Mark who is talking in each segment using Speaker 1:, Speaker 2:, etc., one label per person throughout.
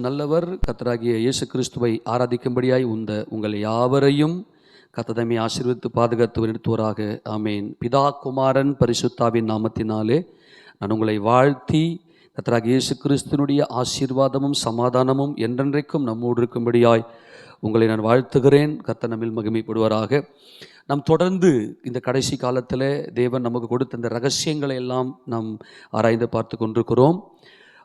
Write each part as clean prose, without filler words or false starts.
Speaker 1: நல்லவர். கர்த்தராகிய இயேசு கிறிஸ்துவை ஆராதிக்கும்படியாய் உங்கள் யாவரையும் கர்த்தர் ஆசீர்வதித்து பாதுகாத்து நிறுத்துவராக. ஆமேன். பிதா குமாரன் பரிசுத்தாவின் நாமத்தினாலே நான் உங்களை வாழ்த்தி, கர்த்தராகிய இயேசு கிறிஸ்துனுடைய ஆசீர்வாதமும் சமாதானமும் என்றென்றைக்கும் நம்மோடு இருக்கும்படியாய் உங்களை நான் வாழ்த்துகிறேன். கர்த்தர் நம்மில் மகிமைப்படுவாராக. நாம் தொடர்ந்து இந்த கடைசி காலத்தில் தேவன் நமக்கு கொடுத்த இந்த ரகசியங்களை எல்லாம் நாம் ஆராய்ந்து பார்த்து கொண்டிருக்கிறோம்.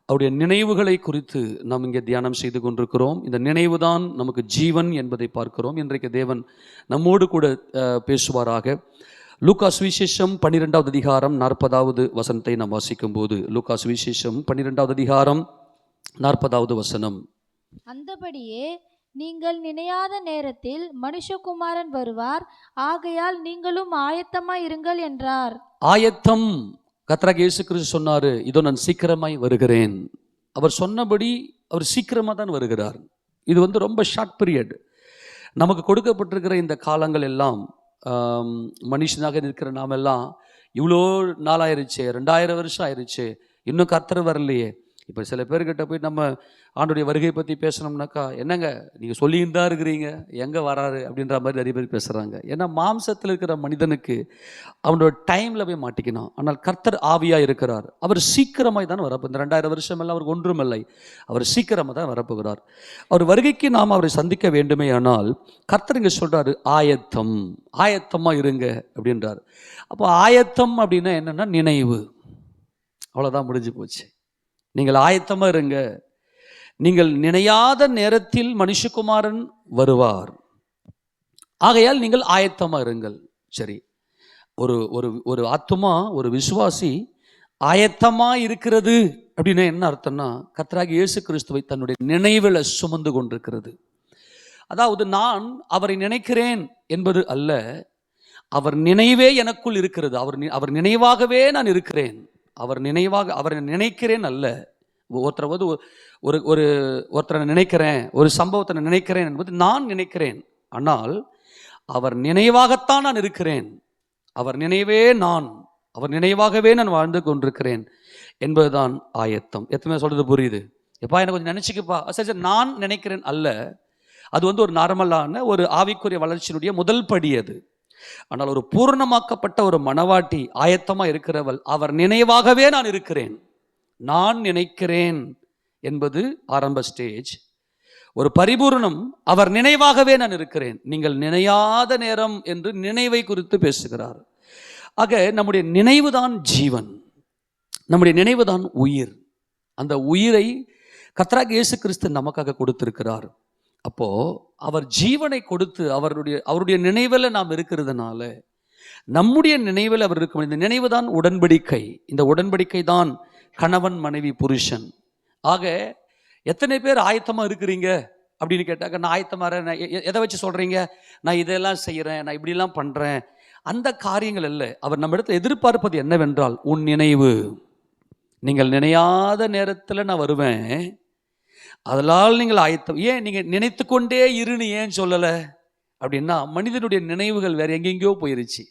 Speaker 1: அவருடைய நினைவுகளை குறித்து நாம் இங்கே தியானம் செய்து கொண்டிருக்கிறோம். இந்த நினைவு தான் நமக்கு ஜீவன் என்பதை பார்க்கிறோம். இன்றைக்கு தேவன் நம்மோடு கூட பேசுவாராக. லூக்கா சுவிசேஷம் 12வது அதிகாரம் 40வது வசனத்தை நாம் வாசிக்கும் போது, லூக்கா சுவிசேஷம் 12வது அதிகாரம் 40வது வசனம்.
Speaker 2: அந்தபடியே நீங்கள் நினையாத நேரத்தில் மனுஷகுமாரன் வருவார், ஆகையால் நீங்களும் ஆயத்தமாய் இருங்கள் என்றார்.
Speaker 1: ஆயத்தம். கர்த்தராகிய இயேசு கிறிஸ்து சொன்னாரு, இதோ நான் சீக்கிரமாய் வருகிறேன். அவர் சொன்னபடி அவர் சீக்கிரமாக தான் வருகிறார். இது ரொம்ப ஷார்ட் பீரியட். நமக்கு கொடுக்கப்பட்டிருக்கிற இந்த காலங்கள் எல்லாம், மனுஷனாக இருக்கிற நாமெல்லாம் இவ்வளோ நாளாயிருச்சு, 2000 வருஷம் ஆயிடுச்சு, இன்னும் கர்த்தர் வரலையே. இப்போ சில பேர்கிட்ட போய் நம்ம ஆண்டுடைய வருகை பற்றி பேசணும்னாக்கா, என்னங்க நீங்கள் சொல்லின்னு தான் இருக்கிறீங்க, எங்கே வராரு அப்படின்ற மாதிரி நிறைய பேர் பேசுகிறாங்க. ஏன்னா மாம்சத்தில் இருக்கிற மனிதனுக்கு அவனோட டைமில் போய் மாட்டிக்கணும். ஆனால் கர்த்தர் ஆவியாக இருக்கிறார். அவர் சீக்கிரமாக தான் வரப்போ, இந்த 2000 வருஷம் எல்லாம் அவருக்கு ஒன்றுமில்லை, அவர் சீக்கிரமாக தான் வரப்போகிறார். அவர் வருகைக்கு நாம் அவரை சந்திக்க வேண்டுமே. ஆனால் கர்த்தர் இங்கே சொல்கிறாரு, ஆயத்தம், ஆயத்தமாக இருங்க அப்படின்றார். அப்போ ஆயத்தம் அப்படின்னா என்னென்னா நினைவு. அவ்வளோதான், முடிஞ்சு போச்சு. நீங்கள் ஆயத்தமாக இருங்க. நீங்கள் நினையாத நேரத்தில் மனுஷகுமாரன் வருவார், ஆகையால் நீங்கள் ஆயத்தமாக இருங்கள். சரி, ஒரு ஒரு ஒரு ஆத்துமா, ஒரு விசுவாசி ஆயத்தமாக இருக்கிறது அப்படின்னா என்ன அர்த்தம்னா, கர்த்தராகிய இயேசு கிறிஸ்துவை தன்னுடைய நினைவில் சுமந்து கொண்டிருக்கிறது. அதாவது நான் அவரை நினைக்கிறேன் என்பது அல்ல, அவர் நினைவே எனக்குள் இருக்கிறது. அவர் நினைவாகவே நான் இருக்கிறேன். அவரை நினைக்கிறேன் அல்ல. ஒருத்தரை நினைக்கிறேன், ஒரு சம்பவத்தை நினைக்கிறேன் என்பது நான் நினைக்கிறேன். ஆனால் அவர் நினைவாகத்தான் நான் இருக்கிறேன். அவர் நினைவே நான், அவர் நினைவாகவே நான் வாழ்ந்து கொண்டிருக்கிறேன் என்பதுதான் ஆயத்தம். எத்தனை சொல்றது புரியுது? எப்பா எனக்கு கொஞ்சம் நினைச்சுக்கப்பா. சரி, நான் நினைக்கிறேன் அல்ல. அது ஒரு நார்மலான ஒரு ஆவிக்குரிய வளர்ச்சியினுடைய முதல் படி அது. ஆனால் ஒரு பூர்ணமாக்கப்பட்ட ஒரு மனவாட்டி, ஆயத்தமாக இருக்கிறவள், அவர் நினைவாகவே நான் இருக்கிறேன், நான் நினைக்கிறேன் என்பது ஆரம்ப ஸ்டேஜ். ஒரு பரிபூர்ணம், அவர் நினைவாகவே நான் இருக்கிறேன். நீங்கள் நினையாத நேரம் என்று நினைவை குறித்து பேசுகிறார். ஆக நம்முடைய நினைவுதான் ஜீவன், நம்முடைய நினைவுதான் உயிர். அந்த உயிரை கர்த்தராகிய இயேசு கிறிஸ்து நமக்காக கொடுத்திருக்கிறார். அப்போ அவர் ஜீவனை கொடுத்து அவருடைய நினைவில் நாம் இருக்கிறதுனால, நம்முடைய நினைவில் அவர் இருக்கும். இந்த நினைவு தான் உடன்படிக்கை. இந்த உடன்படிக்கை தான் கணவன் மனைவி புருஷன். ஆக எத்தனை பேர் ஆயத்தமாக இருக்கிறீங்க அப்படின்னு கேட்டாக்க, நான் ஆயத்தமாக, எதை வச்சு சொல்கிறீங்க? நான் இதெல்லாம் செய்கிறேன், நான் இப்படிலாம் பண்ணுறேன், அந்த காரியங்கள் இல்லை. அவர் நம்ம இடத்துல எதிர்பார்ப்பது என்னவென்றால், உன் நினைவு. நீங்கள் நினையாத நேரத்தில் நான் வருவேன், அதனால் நீங்கள் ஆயத்தம். ஏன் நீங்கள் நினைத்து கொண்டே இருன்னு ஏன் சொல்லலை அப்படின்னா, மனிதனுடைய நினைவுகள் வேறு எங்கெங்கேயோ போயிருச்சு.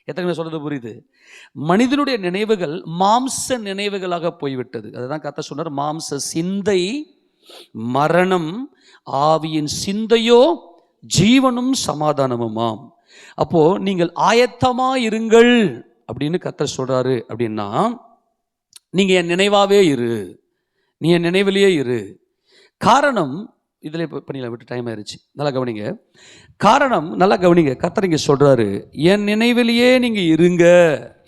Speaker 1: எத்தனை பேர் சொல்றது புரியுது? மனிதனுடைய நினைவுகள் மாம்ச நினைவுகளாக போய்விட்டது. அதுதான் கர்த்தர் சொன்னார், மாம்ச சிந்தை மரணம், ஆவியின் சிந்தையோ ஜீவனும் சமாதானமுமாம். அப்போ நீங்கள் ஆயத்தமா இருங்கள் அப்படின்னு கர்த்தர் சொல்றாரு. அப்படின்னா நீங்க என் நினைவாவே இரு, நீ என் நினைவிலேயே இரு. காரணம், இதில் பண்ணிடலாம், விட்டு டைம் ஆயிடுச்சு. நல்லா கவனிங்க. காரணம் நல்லா கவனிங்க. கர்த்தர் இங்கே சொல்றாரு, என் நினைவிலேயே நீங்க இருங்க,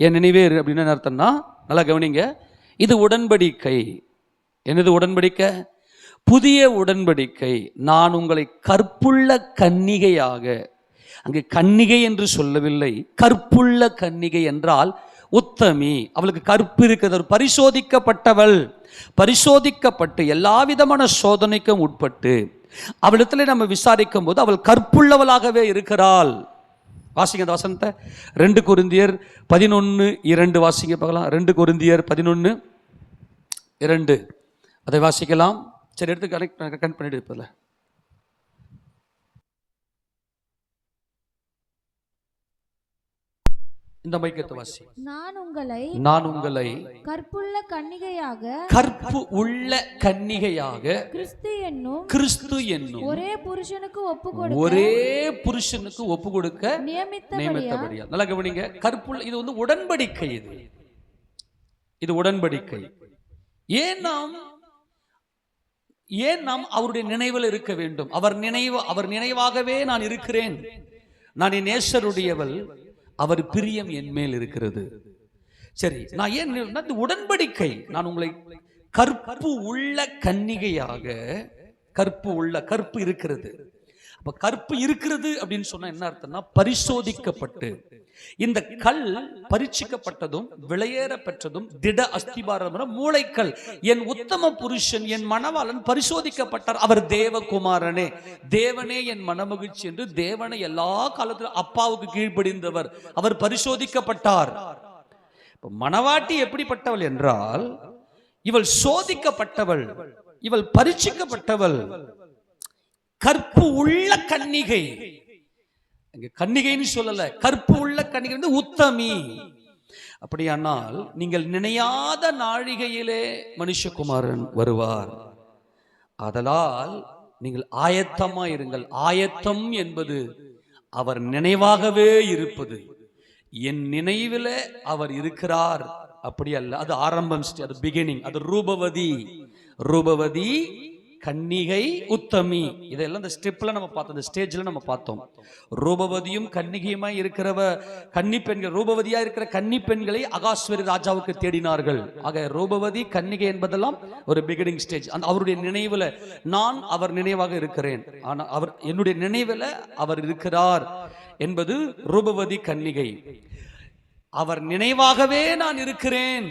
Speaker 1: என் நினைவே இரு அப்படின்னு என்ன அர்த்தம்னா, நல்லா கவனிங்க. இது உடன்படிக்கை. என்னது உடன்படிக்கை? புதிய உடன்படிக்கை. நான் உங்களை கற்புள்ள கன்னிகையாக, அங்கே கன்னிகை என்று சொல்லவில்லை, கற்புள்ள கன்னிகை என்றால் உத்தமி. அவளுக்கு கற்பு இருக்கிறது, ஒரு பரிசோதிக்கப்பட்டவள், பரிசோதிக்கப்பட்டு எல்லா விதமான சோதனைக்கும் உட்பட்டு அவளிடத்துல நம்ம விசாரிக்கும் போது அவள் கற்புள்ளவளாகவே இருக்கிறாள். வாசிங்க அந்த வசனத்தை. 2 கொரிந்தியர் 11:2 வாசிங்க பார்க்கலாம். 2 கொரிந்தியர் 11:2 அதை வாசிக்கலாம். சரி, எடுத்து கனெக்ட் பண்ணிட்டு இருப்பதில்ல. இந்த மைக்கத்தை வாசி.
Speaker 2: நான் உங்களை கற்புள்ள கன்னிகையாக கிறிஸ்து என்னும் ஒரே புருஷனுக்கு ஒப்பு கொடுக்க நியமித்தபடியால்.
Speaker 1: நல்லா கவனிங்க, கற்புள்ள, இது வந்து உடன்படிக்கை. இது உடன்படிக்கை. ஏன் நாம் அவருடைய நினைவில் இருக்க வேண்டும்? அவர் நினைவாகவே நான் இருக்கிறேன். நான் என் நேசருடையவள், அவர் பிரியம் என் மேல் இருக்கிறது. சரி, நான் ஏன் உடன்படிக்கை? நான் உங்களை கற்பு உள்ள கன்னிகையாக, கற்பு இருக்கிறது. அப்ப கற்பு இருக்கிறது அப்படின்னு சொன்னா என்ன அர்த்தம்னா, பரிசோதிக்கப்பட்டு, இந்த கல் பரீட்சிக்கப்பட்டதும் விளையேற பெற்றதும் திட அஸ்திபாரம் மூளைக்கல். என் உத்தம புருஷன், என் மணவாளன் பரிசோதிக்கப்பட்டார். அவர் தேவகுமாரனே, தேவனே என் மனமகிழ்ச்சி என்று தேவனை எல்லா காலத்திலும் அப்பாவுக்கு கீழ்ப்படிந்தவர். அவர் பரிசோதிக்கப்பட்டார். மணவாட்டி எப்படிப்பட்டவள் என்றால், இவள் சோதிக்கப்பட்டவள், இவள் பரீட்சிக்கப்பட்டவள், கற்பு உள்ள கன்னிகை. கன்னிகைன்னு சொல்லல, கற்பு உள்ள கன்னிகை வந்து உத்தமி. அப்படியானால் நீங்கள் நினையாத நாழிகையிலே மனுஷகுமாரன் வருவார். ஆதலால் நீங்கள் ஆயத்தமா இருங்கள். ஆயத்தம் என்பது அவர் நினைவாகவே இருப்பது. என் நினைவில் அவர் இருக்கிறார், அப்படி அல்ல. அது ஆரம்பம், அது பிகினிங். அது ரூபவதி கன்னிகை உத்தமி. இதெல்லாம் இந்த ஸ்டெப்ல நம்ம பார்த்தோம், இந்த ஸ்டேஜ்ல நம்ம பார்த்தோம். ரூபவதியும் கன்னிகையுமாய் இருக்கிறவ கன்னி பெண்கள், ரூபவதியா இருக்கிற கன்னி பெண்களை அகாஸ்வரி ராஜாவுக்கு தேடினார்கள். ஆக ரூபவதி கன்னிகை என்பதெல்லாம் ஒரு பிகினிங் ஸ்டேஜ். அவருடைய நினைவுல நான் அவர் நினைவாக இருக்கிறேன், ஆனா அவர் என்னுடைய நினைவுல அவர் இருக்கிறார் என்பது ரூபவதி கன்னிகை. அவர் நினைவாகவே நான் இருக்கிறேன்.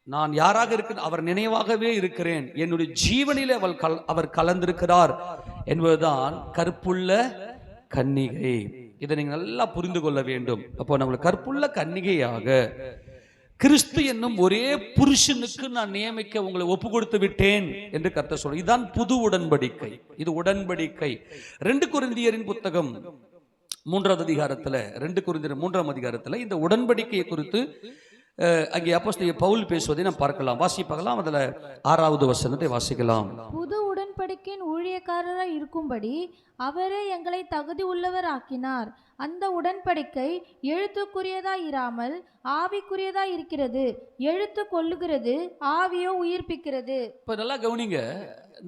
Speaker 1: நான் யாராக இருக்கிறேன்? அவர் நினைவாகவே இருக்கிறேன். என்னுடைய ஜீவனிலே அவர் கலந்திருக்கிறார் என்பதுதான் கற்புள்ள கன்னிகை. இதை நீங்க நல்லா புரிந்து கொள்ள வேண்டும். அப்போ நம்மளை கற்புள்ள கன்னிகையாக கிறிஸ்து என்னும் ஒரே புருஷனுக்கு நான் நியமிக்க உங்களை ஒப்பு கொடுத்து விட்டேன் என்று கர்த்தர் சொல்றார். இதுதான் புது உடன்படிக்கை. இது உடன்படிக்கை. 2 கொரிந்தியரின் புத்தகம் 3வது அதிகாரத்துல, 2 கொரிந்தியர் 3ஆம் அதிகாரத்துல இந்த உடன்படிக்கையை குறித்து அங்கே அப்போஸ்தலன் பவுல் பேசுவதை நாம் பார்க்கலாம், வாசிக்கலாம். அதுல 6வது வசனத்தை வாசிக்கலாம்.
Speaker 2: புது உடன்படிக்கையின் ஊழியக்காரராய் இருக்கும்படி அவரே எங்களை தகுதி உள்ளவர் ஆக்கினார். அந்த உடன்படிக்கை எழுத்துக்குரியதாய் இராமல் ஆவிக்குரியதாய் இருக்கிறது. எழுத்து கொல்லுகிறது, ஆவியோ உயிர்ப்பிக்கிறது.
Speaker 1: இப்ப நல்லா கவனிங்க,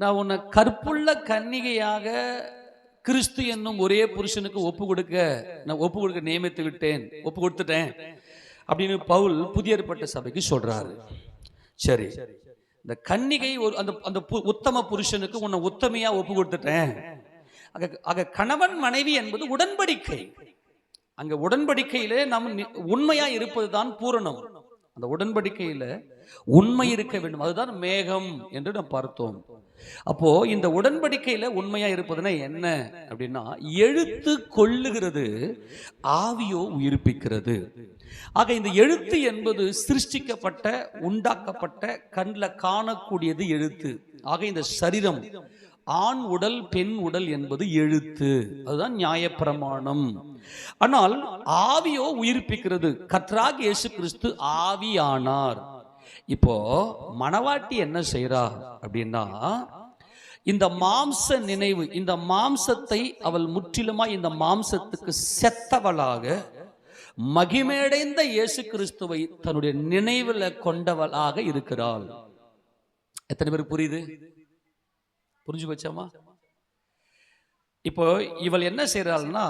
Speaker 1: நான் உன்னை கற்புள்ள கன்னிகையாக கிறிஸ்து என்னும் ஒரே புருஷனுக்கு ஒப்பு கொடுக்க நியமித்து விட்டேன், ஒப்பு கொடுத்துட்டேன் அப்படின்னு பவுல் புதிய ஏற்பாட்டு சபைக்கு சொல்றாரு. சரி, இந்த கன்னிகை அந்த உத்தம புருஷனுக்கு உன்னை உத்தமையா ஒப்பு கொடுத்துட்டேன். ஆக கணவன் மனைவி என்பது உடன்படிக்கை. அங்க உடன்படிக்கையில நாம் உண்மையா இருப்பதுதான் பூரணம். அந்த உடன்படிக்கையில உண்மை இருக்க வேண்டும், அதுதான் மேகம் என்று நாம் பார்த்தோம். அப்போ இந்த உடன்படிக்கையில உண்மையா இருப்பதுன்னா என்ன அப்படின்னா, எழுத்து கொல்லுகிறது, ஆவியோ உயிர்ப்பிக்கிறது. ஆக இந்த எழுத்து என்பது சிருஷ்டிக்கப்பட்ட, உண்டாக்கப்பட்ட, கண்ணில் காணக்கூடியது எழுத்து. ஆக இந்த சரீரம், ஆண் உடல் பெண் உடல் என்பது எழுத்து, அதுதான் நியாயப்பிரமாணம். ஆனால் ஆவியோ உயிர்ப்பிக்கிறது. கர்த்தராகிய இயேசு கிறிஸ்து ஆவியானார். இப்போ மணவாட்டி என்ன செய்றா அப்படின்னா, இந்த மாம்ச நினைவு, இந்த மாம்சத்தை அவள் முற்றிலுமாய் இந்த மாம்சத்துக்கு செத்தவளாக, மகிமையடைந்த இயேசு கிறிஸ்துவை தன்னுடைய நினைவில் கொண்டவளாக இருக்கிறாள். எத்தனை பேர் புரியுது? புரிஞ்சு வச்சாமா? இப்போ இவள் என்ன செய்யறாள்னா,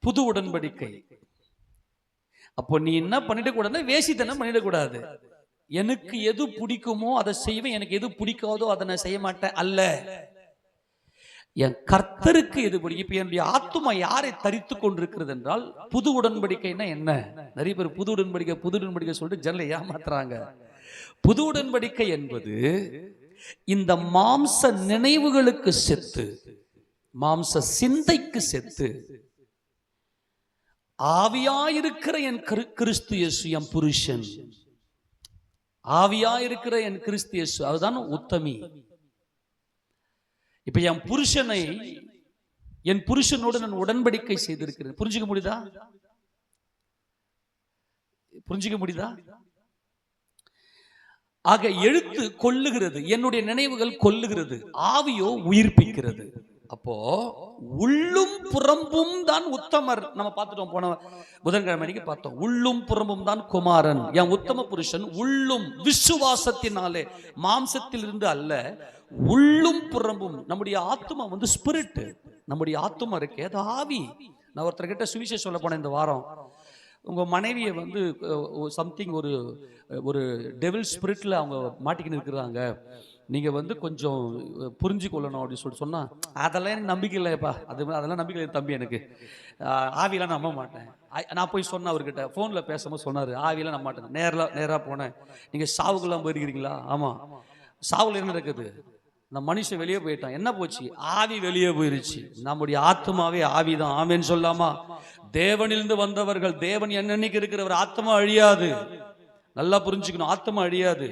Speaker 1: புது உடன்படிக்கை. அப்போ நீ என்ன பண்ணிட கூடாது? வேசித்தனம் பண்ணிடக்கூடாது. எனக்கு எது பிடிக்குமோ அதை செய்வேன், எனக்கு எது பிடிக்காதோ அதை நான் செய்ய மாட்டேன் அல்ல. என் கர்த்தருக்கு எது பிடிக்கும். இப்ப என்னுடைய ஆத்துமா யாரை தரித்து கொண்டிருக்கிறது என்றால், புது உடன்படிக்கைன்னா என்ன? நிறைய பேர் புது உடன்படிக்கை சொல்லிட்டு ஜனலை ஏமாத்துறாங்க. புது உடன்படிக்கை என்பது இந்த மாம்ச நினைவுகளுக்கு செத்து, மாம்ச சிந்தைக்கு செத்து, ஆவியாயிருக்கிற என் கிறிஸ்து இயேசு என் புருஷன், ஆவியாயிருக்கிற என் கிறிஸ்து இயேசு, அதுதான் உத்தமி. இப்ப என் புருஷனை, என் புருஷனோடு நான் உடன்படிக்கை செய்திருக்கிறேன். புரிஞ்சுக்க முடியுதா? புரிஞ்சுக்க முடியுதா? ஆக எழுத்து கொல்லுகிறது, என்னுடைய நினைவுகள் கொல்லுகிறது, ஆவியோ உயிர்ப்பிக்கிறது. அப்போ உள்ளும் புறம்பும் தான் உத்தமர். நம்ம பார்த்துட்டோம், போன புதன்கிழமைக்கு பார்த்தோம். உள்ளும் புறம்பும் தான் குமாரன். என் உத்தம புருஷன் உள்ளும் விசுவாசத்தினாலே, மாம்சத்தில் இருந்து அல்ல, உள்ளும் புறம்பும். நம்முடைய ஆத்மா வந்து ஸ்பிரிட், நம்முடைய ஆத்மா இருக்கே அது ஆவி. நான் ஒருத்தர்கிட்ட சுவிசேஷம் சொல்ல போனேன் இந்த வாரம். உங்க மனைவியை வந்து சம்திங் ஒரு ஒரு டெவில் ஸ்பிரிட்ல அவங்க மாட்டிக்கின்னு இருக்கிறாங்க, நீங்க வந்து கொஞ்சம் புரிஞ்சு கொள்ளணும் அப்படின்னு சொல்லிட்டு சொன்னா, அதெல்லாம் எனக்கு நம்பிக்கை இல்லைப்பா, அதெல்லாம் நம்பிக்கை இல்லை தம்பி, எனக்கு ஆவியெல்லாம் நம்ப மாட்டேன். நான் போய் சொன்னேன் அவர்கிட்ட, ஃபோனில் பேசும்போது சொன்னார், ஆவியெல்லாம் நம்ப மாட்டேன். நேராக போனேன். நீங்கள் சாவுக்கெல்லாம் போயிருக்கிறீங்களா? ஆமாம். சாவுல என்ன இருக்குது? இந்த மனுஷன் வெளியே போயிட்டான், என்ன போச்சு? ஆவி வெளியே போயிருச்சு. நம்முடைய ஆத்மாவே ஆவிதான். ஆமேன்னு சொல்லாமா? தேவனிலிருந்து வந்தவர்கள், தேவன் என்னன்னைக்கு இருக்கிறவர், ஆத்மா அழியாது. நல்லா புரிஞ்சுக்கணும், ஆத்மா அழியாது.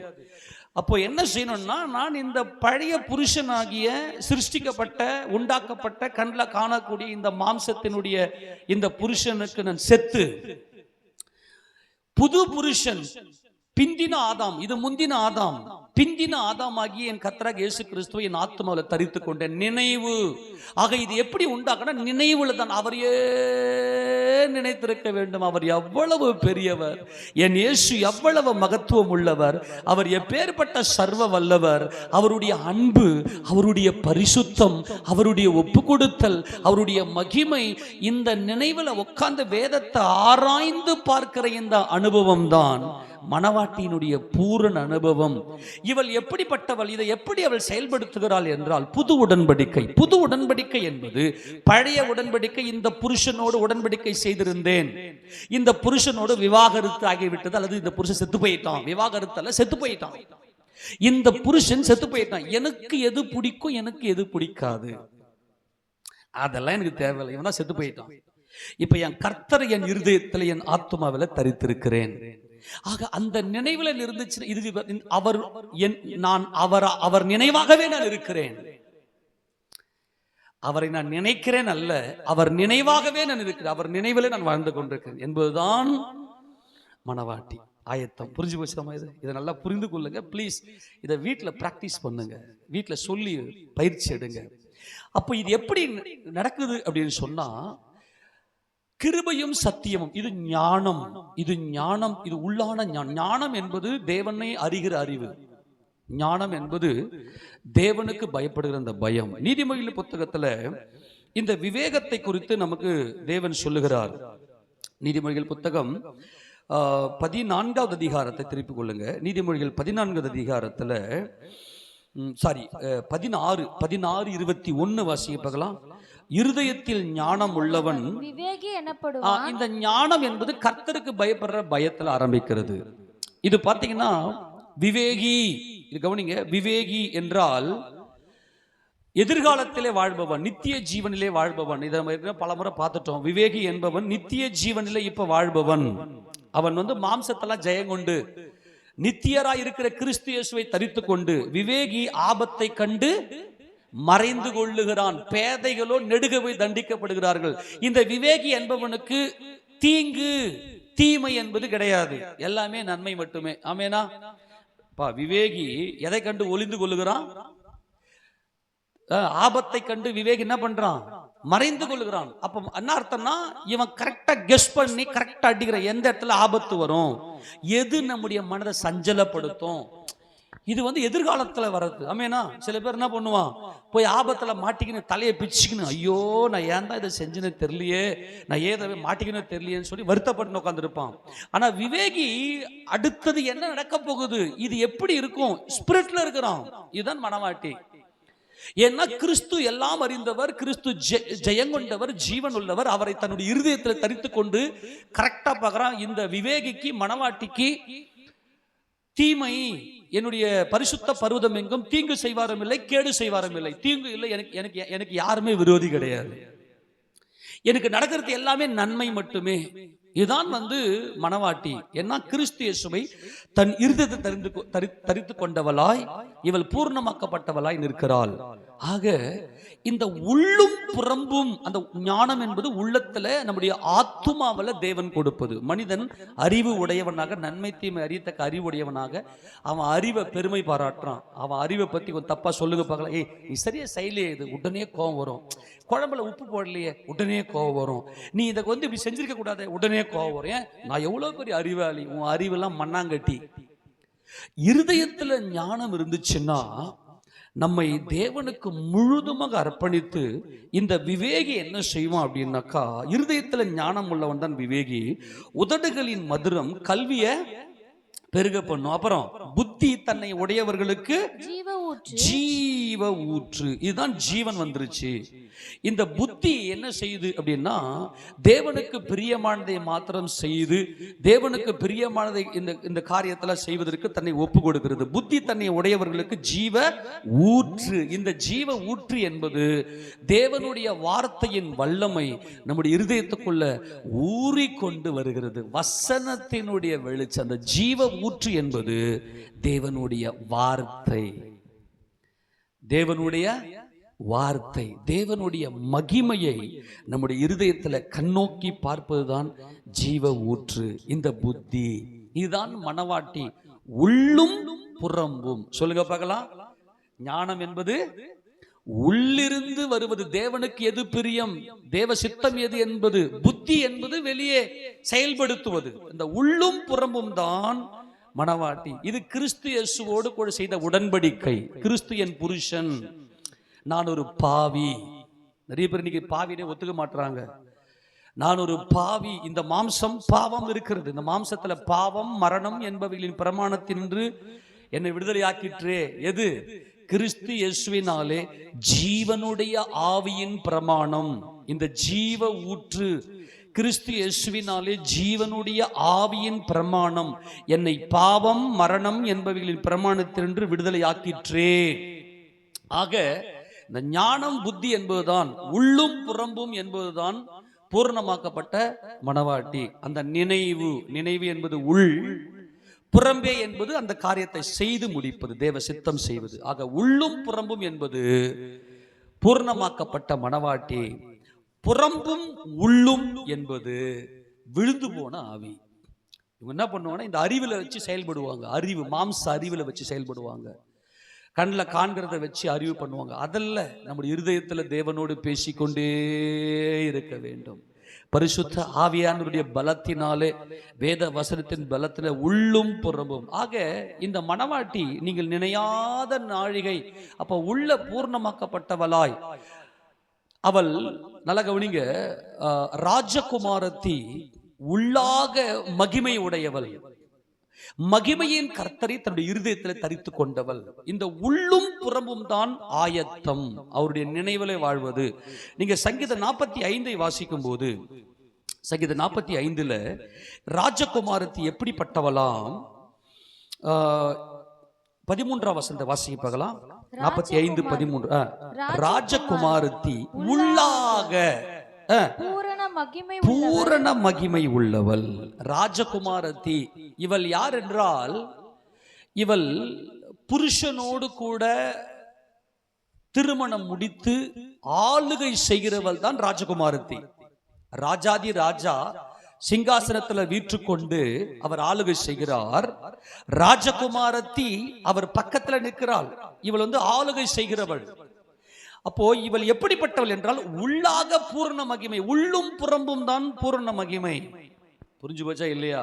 Speaker 1: அப்போ என்ன செய்யணும்னா, நான் இந்த பழைய புருஷனாகிய சிருஷ்டிக்கப்பட்ட, உண்டாக்கப்பட்ட, கண்ணில் காணக்கூடிய இந்த மாம்சத்தினுடைய இந்த புருஷனுக்கு நான் செத்து, புது புருஷன், பிந்தின ஆதாம், இது முந்தின ஆதாம், பிந்தின ஆதாம் ஆகிய என் கர்த்தராகிய இயேசு கிறிஸ்துவை என் ஆத்மாவில் தரித்து கொண்டேன். நினைவு. ஆக இது எப்படி உண்டாக்கனா? நினைவுல தான். அவரையே நினைத்திருக்க வேண்டும். அவர் எவ்வளவு பெரியவர், என் இயேசு எவ்வளவு மகத்துவம் உள்ளவர், அவர் எப்பேற்பட்ட சர்வ வல்லவர், அவருடைய அன்பு, அவருடைய பரிசுத்தம், அவருடைய ஒப்பு கொடுத்தல், அவருடைய மகிமை, இந்த நினைவுல உட்கார்ந்து வேதத்தை ஆராய்ந்து பார்க்கிற இந்த அனுபவம் தான் மணவாட்டியினுடைய பூரண அனுபவம். இவள் எப்படிப்பட்டவள், இதை எப்படி அவள் செயல்படுத்துகிறாள் என்றால், புது உடன்படிக்கை. புது உடன்படிக்கை என்பது பழைய உடன்படிக்கை. இந்த புருஷனோடு உடன்படிக்கை செய்திருந்தேன், இந்த புருஷனோடு விவாகரத்து ஆகிவிட்டது, அல்லது இந்த புருஷன் செத்து போயிட்டான். விவாகரத்து அல்ல, செத்து போயிட்டான். இந்த புருஷன் செத்து போயிட்டான். எனக்கு எது பிடிக்கும், எனக்கு எது பிடிக்காது, அதெல்லாம் எனக்கு தேவையில்லை. இவன் தான் செத்து போயிட்டான். இப்ப என் கர்த்தரை என் இருதயத்தில், என் ஆத்மாவில் தரித்திருக்கிறேன். ஆக அந்த நினைவுல இருந்துச்சு, இது அவர், நான் அவர் நினைவாகவே நான் இருக்கிறேன். அவரை நான் நினைக்கிறேன் அல்ல, அவர் நினைவாகவே நான் இருக்கிறேன். அவர் நினைவிலே நான் வாழ்ந்து கொண்டிருக்கிறேன் என்பதுதான் மணவாட்டி ஆயத்தம். புரிஞ்சு போச்சுமா? இதை நல்லா புரிந்து கொள்ளுங்க ப்ளீஸ். இதை வீட்டில் பிராக்டிஸ் பண்ணுங்க, வீட்டில் சொல்லி பயிற்சி எடுங்க. அப்போ இது எப்படி நடக்குது அப்படின்னு சொன்னா, கிருபையும் சத்தியமும், இது ஞானம், இது ஞானம், இது உள்ளான ஞானம் என்பது தேவனை அறிகிற அறிவு. ஞானம் என்பது தேவனுக்கு பயப்படுகிற அந்த பயம். நீதிமொழிகள் புத்தகத்துல இந்த விவேகத்தை குறித்து நமக்கு தேவன் சொல்லுகிறார். நீதிமொழிகள் புத்தகம் 14வது அதிகாரத்தை திருப்பிக் கொள்ளுங்க. நீதிமொழிகள் 14வது அதிகாரத்துல 16:21 வாசிக்க பார்க்கலாம். இருதயத்தில் ஞானம் உள்ளவன்
Speaker 2: விவேகி எனப்படுவான்.
Speaker 1: இந்த ஞானம் என்பது கர்த்தருக்கு பயப்படுற பயத்தில் ஆரம்பிக்கிறது. இது பாத்தீங்கன்னா விவேகி, இது கவனிங்க, விவேகி என்றால் எதிர்காலத்திலே வாழ்பவன், நித்திய ஜீவனிலே வாழ்பவன். இதை பல முறை பார்த்துட்டோம். விவேகி என்பவன் நித்திய ஜீவனிலே இப்ப வாழ்பவன். அவன் வந்து மாம்சத்தெல்லாம் ஜெயங்கொண்டு நித்தியராய் இருக்கிற கிறிஸ்து இயேசுவை தரித்து கொண்டு, விவேகி ஆபத்தை கண்டு மறைந்து கொள்ளுகிறான். பேதைகளோ நெடுகவை தண்டிக்கப்படுகிறார்கள். இந்த விவேகி என்பவனுக்கு தீங்கு, தீமை என்பது கிடையாது, எல்லாமே நன்மை மட்டுமே. ஆமேனா? விவேகி எதை கண்டு ஒளிந்து கொள்ளுகிறான்? ஆபத்தை கண்டு விவேகி என்ன பண்றான்? மறைந்து கொள்ளுகிறான். அப்ப என்ன அர்த்தம்னா, இவன் கரெக்டா கெஸ் பண்ணி கரெக்டா அடிக்கிற எந்த இடத்துல ஆபத்து வரும், எது நம்முடைய மனதை சஞ்சலப்படுத்தும், இது வந்து எதிர்காலத்துல வர்றது. ஆமேனா? சில பேர் என்ன பண்ணுவான், போய் ஆபத்துல மாட்டிக்கின்னு தலையை பிச்சுக்கின்னு, ஐயோ நான் ஏன் தான் இதை செஞ்சுன்னு தெரியலையே, நான் ஏதோ மாட்டிக்கணும் தெரியலையேன்னு சொல்லி வருத்தப்பட்டு உட்காந்துருப்பான். ஆனா விவேகி அடுத்தது என்ன நடக்க போகுது, இது எப்படி இருக்கும், ஸ்பிரிட்ல இருக்கிறான். இதுதான் மணவாட்டி. ஏன்னா கிறிஸ்து எல்லாம் அறிந்தவர், கிறிஸ்து ஜெயங்கொண்டவர், ஜீவன் உள்ளவர். அவரை தன்னுடைய இருதயத்தில் தரித்து கொண்டு கரெக்டா பார்க்கறான். இந்த விவேகிக்கு, மணவாட்டிக்கு தீமை, என்னுடைய பரிசுத்த பர்வதம் எங்கும் தீங்கு செய்வாரும் இல்லை, கேடு செய்வாரும் இல்லை. தீங்கு இல்லை, எனக்கு யாருமே விரோதி கிடையாது, எனக்கு நடக்கிறது எல்லாமே நன்மை மட்டுமே. இதுதான் வந்து மணவாட்டி. ஏன்னா கிறிஸ்து இயேசுவை தன் இருதயத்தை தரித்து கொண்டவளாய், இவள் பூர்ணமாக்கப்பட்டவளாய் நிற்கிறாள். ஆக இந்த உள்ளும் புறம்பும், அந்த ஞானம் என்பது உள்ளத்துல நம்முடைய ஆத்துமாவில் தேவன் கொடுப்பது. மனிதன் அறிவு உடையவனாக, நன்மை தீமை அறியத்தக்க அறிவு உடையவனாக அவன் அறிவை பெருமை பாராட்டுறான். அவன் அறிவை பத்தி கொஞ்சம் தப்பா சொல்லுங்க பார்க்கலாம். ஏய் நீ சரியா செய்யலையே, இது உடனே கோபம் வரும். குழம்புல உப்பு போடலையே, உடனே கோபம் வரும். நீ இதை இப்படி செஞ்சிருக்க கூடாது, உடனே கோபம் வரும். ஏன், நான் எவ்வளவு பெரிய அறிவாளி, உன் அறிவெல்லாம் மண்ணாங்கட்டி. இருதயத்துல ஞானம் இருந்துச்சுன்னா நம்மை தேவனுக்கு முழுதுமாக அர்ப்பணித்து, இந்த விவேகி என்ன செய்வான் அப்படின்னாக்கா, இருதயத்துல ஞானம் உள்ளவன் தான் விவேகி. உதடுகளின் மதுரம் கல்விய பெருக பண்ணும். அப்புறம் புத்தி தன்னை உடையவர்களுக்கு ஜீவ ஊற்று. இதுதான் ஜீவன் வந்துருச்சு. இந்த புத்தி என்ன செய்யுது அப்படின்னா, தேவனுக்கு பிரியமானதை மாத்திரம் செய்து, தேவனுக்கு பிரியமானதை இந்த காரியத்துல செய்வதற்கு தன்னை ஒப்பு கொடுக்கிறது. புத்தி தன்னை உடையவர்களுக்கு ஜீவ ஊற்று. இந்த ஜீவ ஊற்று என்பது தேவனுடைய வார்த்தையின் வல்லமை நம்முடைய இருதயத்துக்குள்ள ஊறிக்கொண்டு வருகிறது. வசனத்தினுடைய வெளிச்சம். அந்த ஜீவ ஊற்று என்பது தேவனுடைய வார்த்தை. தேவனுடைய வார்த்தை, தேவனுடைய மகிமையை நம்முடைய இருதயத்தில் கண்ணோக்கி பார்ப்பதுதான் ஜீவ ஊற்று. இந்த புத்தி இதுதான் மனவாட்டி. உள்ளும் புறம்பும். சொல்லுங்க பார்க்கலாம். ஞானம் என்பது உள்ளிருந்து வருவது. தேவனுக்கு எது பிரியம், தேவ சித்தம் எது என்பது. புத்தி என்பது வெளியே செயல்படுத்துவது. இந்த உள்ளும் புறம்பும் தான் மனவாட்டி. இது கிறிஸ்து இயேசுவோடு கூட செய்த உடன்படிக்கை. கிறிஸ்து என் புருஷன், நான் ஒரு பாவி. நிறைய பேர் இன்னைக்கு பாவினே ஒத்துக்க மாட்டாங்க. நான் ஒரு பாவி. இந்த மாம்சம் பாவம் இருக்கிறது. இந்த மாம்சத்துல பாவம் மரணம் என்பவைகளின் பிரமாணத்தினின்று என்னை விடுதலை ஆக்கிற்றே. எது? கிறிஸ்து இயேசுவினாலே ஜீவனுடைய ஆவியின் பிரமாணம். இந்த ஜீவ ஊற்று கிறிஸ்து இயேசுவினாலே ஜீவனுடைய ஆவியின் பிரமாணம் என்னை பாவம் மரணம் என்பவைகளின் பிரமாணத்தினின்று விடுதலை ஆக்கிற்றே. ஆக இந்த ஞானம் புத்தி என்பதுதான், உள்ளும் புறம்பும் என்பதுதான் பூர்ணமாக்கப்பட்ட மனவாட்டி. அந்த நினைவு என்பது உள், புறம்பே என்பது அந்த காரியத்தை செய்து முடிப்பது, தேவ சித்தம் செய்வது. ஆக உள்ளும் புறம்பும் என்பது பூர்ணமாக்கப்பட்ட மனவாட்டி. புறம்பும் உள்ளும் என்பது விழுந்து போன ஆவி. இவங்க என்ன பண்ணுவாங்கன்னா, இந்த அறிவில் வச்சு செயல்படுவாங்க. அறிவு, மாம்ச அறிவில் வச்சு செயல்படுவாங்க. கண்ணில் காண்கிறத வச்சு அறிவு பண்ணுவாங்க. அதல்ல, நம்முடைய இருதயத்தில் தேவனோடு பேசிக்கொண்டே இருக்க வேண்டும். பரிசுத்த ஆவியானவருடைய பலத்தினாலே, வேத வசனத்தின் பலத்தில உள்ளும் புறம்பும். ஆக இந்த மனவாட்டி நீங்கள் நினையாத நாழிகை அப்ப உள்ள பூர்ணமாக்கப்பட்டவளாய் அவள், நல்ல கவனிங்க, ராஜகுமாரத்தி உள்ளாக மகிமை உடையவள், மகிமையின் கர்த்தரை தன்னுடைய இருதயத்தில் தரித்து கொண்டவள். இந்த உள்ளும் புறம்பும் தான் ஆயத்தம், அவருடைய நினைவிலே வாழ்வது. நீங்க சங்கீதம் 45 வாசிக்கும் போது, சங்கீதம் 45 ராஜகுமாரத்தி எப்படிப்பட்டவளாம், 13ஆம் வசனத்தை வாசிப்பாங்களாம். 45:13. ராஜகுமாரத்தி உள்ளாக பூரண மகிமை உள்ளவள். ராஜகுமாரத்தி இவள் யார் என்றால், இவள் புருஷனோடு கூட திருமணம் முடித்து ஆளுகை செய்கிறவள் தான் ராஜகுமாரத்தி. ராஜாதி ராஜா சிங்காசனத்தில் வீற்றுக்கொண்டு அவர் ஆளுகை செய்கிறார். ராஜகுமாரத்தி அவர் பக்கத்தில் நிற்கிறாள். இவள் ஆளுகை செய்கிறவள். அப்போ இவள் எப்படிப்பட்டவள் என்றால், உள்ளாக பூர்ண மகிமை. உள்ளும் புறம்பும் தான் பூர்ண மகிமை. புரிஞ்சு போச்சா இல்லையா?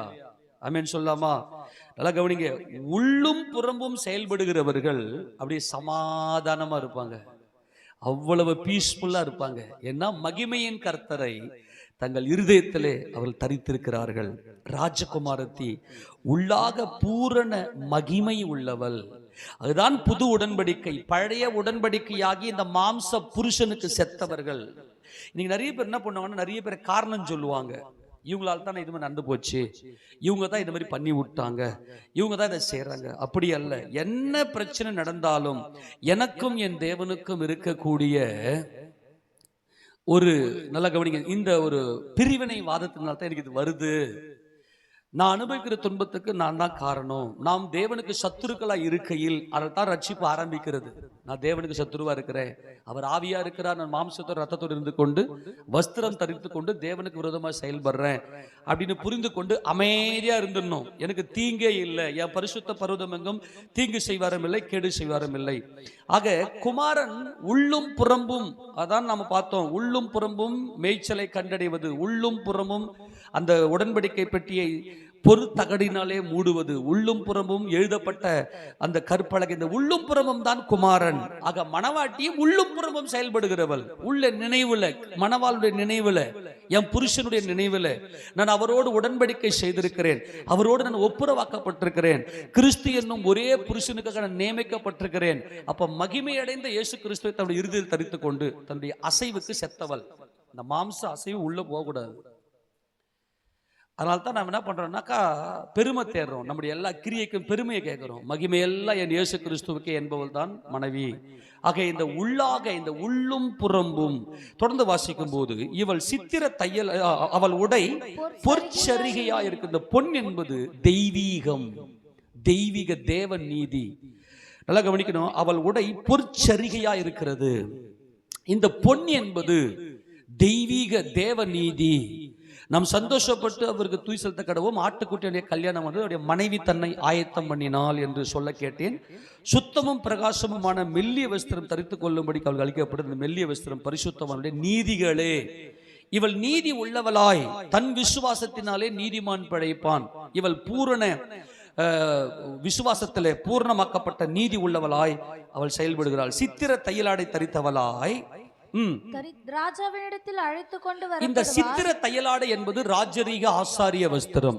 Speaker 1: ஆமென் சொல்லாமா? நல்லா கவனிங்க. உள்ளும் புறம்பும் செயல்படுகிறவர்கள் அப்படியே சமாதானமா இருப்பாங்க, அவ்வளவு பீஸ்ஃபுல்லா இருப்பாங்க. ஏன்னா மகிமையின் கர்த்தரை தங்கள் இருதயத்திலே அவர்கள் தரித்திருக்கிறார்கள். ராஜகுமாரத்தி உள்ளாக பூரண மகிமை உள்ளவள். அதுதான் புது உடன்படிக்கை. பழைய உடன்படிக்கையாகி இந்த மாம்ச புருஷனுக்கு செத்தவர்கள். இன்னைக்கு நிறைய பேர் என்ன பண்ணுவாங்கன்னா, நிறைய பேர் காரணம் சொல்லுவாங்க. இவங்களால தான் இது மாதிரி நடந்து போச்சு, இவங்க தான் இது மாதிரி பண்ணி விட்டாங்க, இவங்க தான் இதை செய்யறாங்க. அப்படி அல்ல. என்ன பிரச்சனை நடந்தாலும் எனக்கும் என் தேவனுக்கும் இருக்கக்கூடிய ஒரு, நல்ல கவனிங்க, இந்த ஒரு பிரிவினை வாதத்தினால தான் எனக்கு இது வருது. நான் அனுபவிக்கிற துன்பத்துக்கு நான் தான் காரணம். நாம் தேவனுக்கு சத்துருக்களா இருக்கையில் அதைத்தான் ரட்சிப்பு ஆரம்பிக்கிறது. நான் தேவனுக்கு சத்துருவா இருக்கிறேன், அவர் ஆவியா இருக்கிறார், நான் மாம்சத்தோடு ரத்தத்தோடு இருந்து கொண்டு வஸ்திரம் தரித்து கொண்டு தேவனுக்கு விரோதமா செயல்படுறேன் அப்படின்னு புரிந்து கொண்டு அமைதியா இருந்துடணும். எனக்கு தீங்கே இல்லை, என் பரிசுத்த பர்வதம் எங்கும் தீங்கு செய்வாரும் இல்லை, கேடு செய்வாரும் இல்லை. ஆக குமாரன் உள்ளும் புறம்பும், அதான் நாம பார்த்தோம், உள்ளும் புறம்பும் மேய்ச்சலை கண்டடைவது, உள்ளும் புறமும் அந்த உடன்படிக்கை பெட்டியை பொறுத்தகடினாலே மூடுவது, உள்ளும் புறமும் எழுதப்பட்ட அந்த கற்பலகை, இந்த உள்ளும் புறமும் தான் குமாரன். ஆக மணவாட்டி உள்ளும் புறமும் செயல்படுகிறவள். உள்ள நினைவுல, மணவாளுடைய நினைவுல, என் புருஷனுடைய நினைவுல நான் அவரோடு உடன்படிக்கை செய்திருக்கிறேன், அவரோடு நான் ஒப்புரவாக்கப்பட்டிருக்கிறேன், கிறிஸ்து என்னும் ஒரே புருஷனுக்காக நான் நியமிக்கப்பட்டிருக்கிறேன். அப்ப மகிமை அடைந்த இயேசு கிறிஸ்துவை தன்னுடைய இறுதியில் தரித்து கொண்டு தன்னுடைய அசைவுக்கு செத்தவள். இந்த மாம்ச அசைவு உள்ள போகக்கூடாது. அதனால தான் நாம் என்ன பண்றோம்னாக்கா பெருமை தேடுறோம், நம்முடைய எல்லா கிரியைக்கும் பெருமையை கேட்கிறோம். மகிமையெல்லாம் என் இயேசு கிறிஸ்துவுக்கே என்பவள் தான் மனைவி. ஆக இந்த உள்ளாக, இந்த உள்ளும் புறம்பும் தொடர்ந்து வாசிக்கும் போது, இவள் சித்திர தையல், அவள் உடை பொற்சரிகையா இருக்கு. இந்த பொன் என்பது தெய்வீகம், தெய்வீக தேவ நீதி. நல்லா கவனிக்கணும், அவள் உடை பொற்சரிகையா இருக்கிறது. இந்த பொன் என்பது தெய்வீக தேவ நீதி. நாம் சந்தோஷப்பட்டு அவருக்கு தூய் செலுத்த கடவோம். ஆட்டுக்குட்டியுடைய கல்யாணம் வந்து அவருடைய மனைவி தன்னை ஆயத்தம் பண்ணினாள் என்று சொல்ல கேட்டேன். சுத்தமும் பிரகாசமுமான மெல்லிய வஸ்திரம் தரித்துக் கொள்ளும்படி அவள் அளிக்கப்படும். இந்த மெல்லிய வஸ்திரம் பரிசுத்தமானுடைய நீதிகளே. இவள் நீதி உள்ளவளாய் தன் விசுவாசத்தினாலே நீதிமான் பிழைப்பான். இவள் பூரண விசுவாசத்திலே பூர்ணமாக்கப்பட்ட நீதி உள்ளவளாய் அவள் செயல்படுகிறாள். சித்திர தையலாடை தரித்தவளாய்
Speaker 2: ராஜாவினிடத்தில் அழைத்து கொண்டு வர.
Speaker 1: இந்த சித்திர தையலாடை என்பது ராஜரீக ஆசாரிய வஸ்திரம்.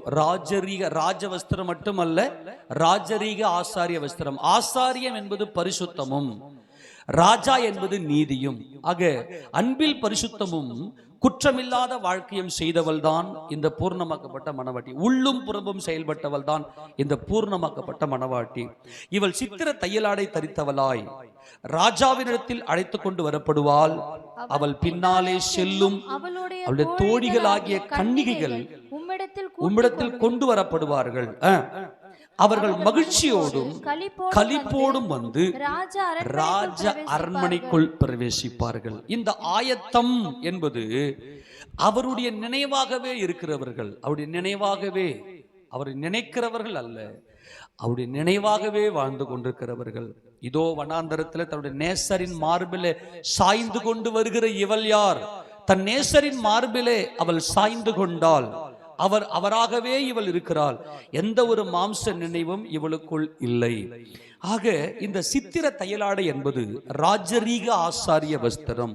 Speaker 1: ராஜ வஸ்திரம் மட்டுமல்ல, ராஜரீக ஆசாரிய வஸ்திரம். ஆசாரியம் என்பது பரிசுத்தமும், ராஜா என்பது நீதியும். ஆக அன்பில் பரிசுத்தமும் குற்றமில்லாத வாழ்க்கையும் செய்தவள் தான் இந்த பூர்ணமாக்கப்பட்ட மணவாட்டி. உள்ளும் புறம்பும் செயல்பட்டவள் தான் இந்த பூர்ணமாக்கப்பட்ட மணவாட்டி. இவள் சித்திர தையலாடை தரித்தவளாய் ராஜாவினிடத்தில் அழைத்து கொண்டு வரப்படுவாள். அவள் பின்னாலே செல்லும் அவளுடைய தோழிகளாகிய கன்னிகைகள் உம்மிடத்தில் கொண்டு வரப்படுவார்கள். அவர்கள் மகிழ்ச்சியோடும் களிப்போடும் வந்து ராஜ அரண்மனைக்குள் பிரவேசிப்பார்கள். இந்த ஆயத்தம் என்பது அவருடைய நினைவாகவே இருக்கிறவர்கள், அவருடைய நினைவாகவே, அவரை நினைக்கிறவர்கள் அல்ல, அவருடைய நினைவாகவே வாழ்ந்து கொண்டிருக்கிறவர்கள். இதோ வனாந்தரத்தில் தன்னுடைய நேசரின் மார்பிலே சாய்ந்து கொண்டு வருகிற இவள் யார்? தன் நேசரின் மார்பிலே அவள் சாய்ந்து கொண்டாள். அவராகவே இவள் இருக்கிறாள். எந்த ஒரு மாம்ச நினைவும் இவளுக்குள் இல்லை. ஆக இந்த சித்திர தையலாடை என்பது ராஜரீக ஆசாரிய வஸ்திரம்.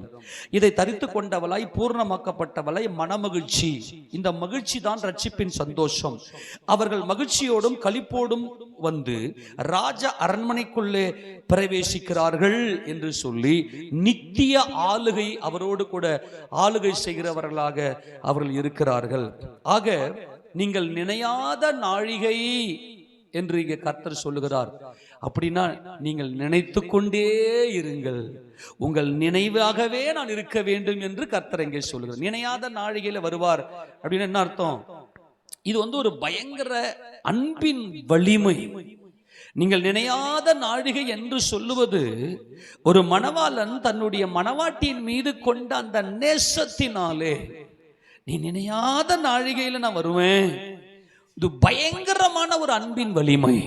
Speaker 1: இதை தரித்து கொண்டவளாய் பூர்ணமாக்கப்பட்டவளாய் மனமகிழ்ச்சி. இந்த மகிழ்ச்சி தான் ரட்சிப்பின் சந்தோஷம். அவர்கள் மகிழ்ச்சியோடும் களிப்போடும் வந்து ராஜ அரண்மனைக்குள்ளே பிரவேசிக்கிறார்கள் என்று சொல்லி நித்திய ஆளுகை அவரோடு கூட ஆளுகை செய்கிறவர்களாக அவர்கள் இருக்கிறார்கள். ஆக நீங்கள் நினையாத நாழிகை என்று இங்கே கர்த்தர் சொல்லுகிறார். அப்படின்னா நீங்கள் நினைத்து கொண்டே இருங்கள், உங்கள் நினைவாகவே நான் இருக்க வேண்டும் என்று கர்த்தர் இங்கே சொல்லுகிறார். நினையாத நாழிகையில வருவார் அப்படின்னு என்ன அர்த்தம்? இது வந்து ஒரு பயங்கர அன்பின் வலிமை. நீங்கள் நினையாத நாழிகை என்று சொல்லுவது ஒரு மணவாளன் தன்னுடைய மணவாட்டியின் மீது கொண்ட அந்த நேசத்தினாலே, நீ நினையாத நாழிகையில நான் வருவேன். இது பயங்கரமான ஒரு அன்பின் வலிமை.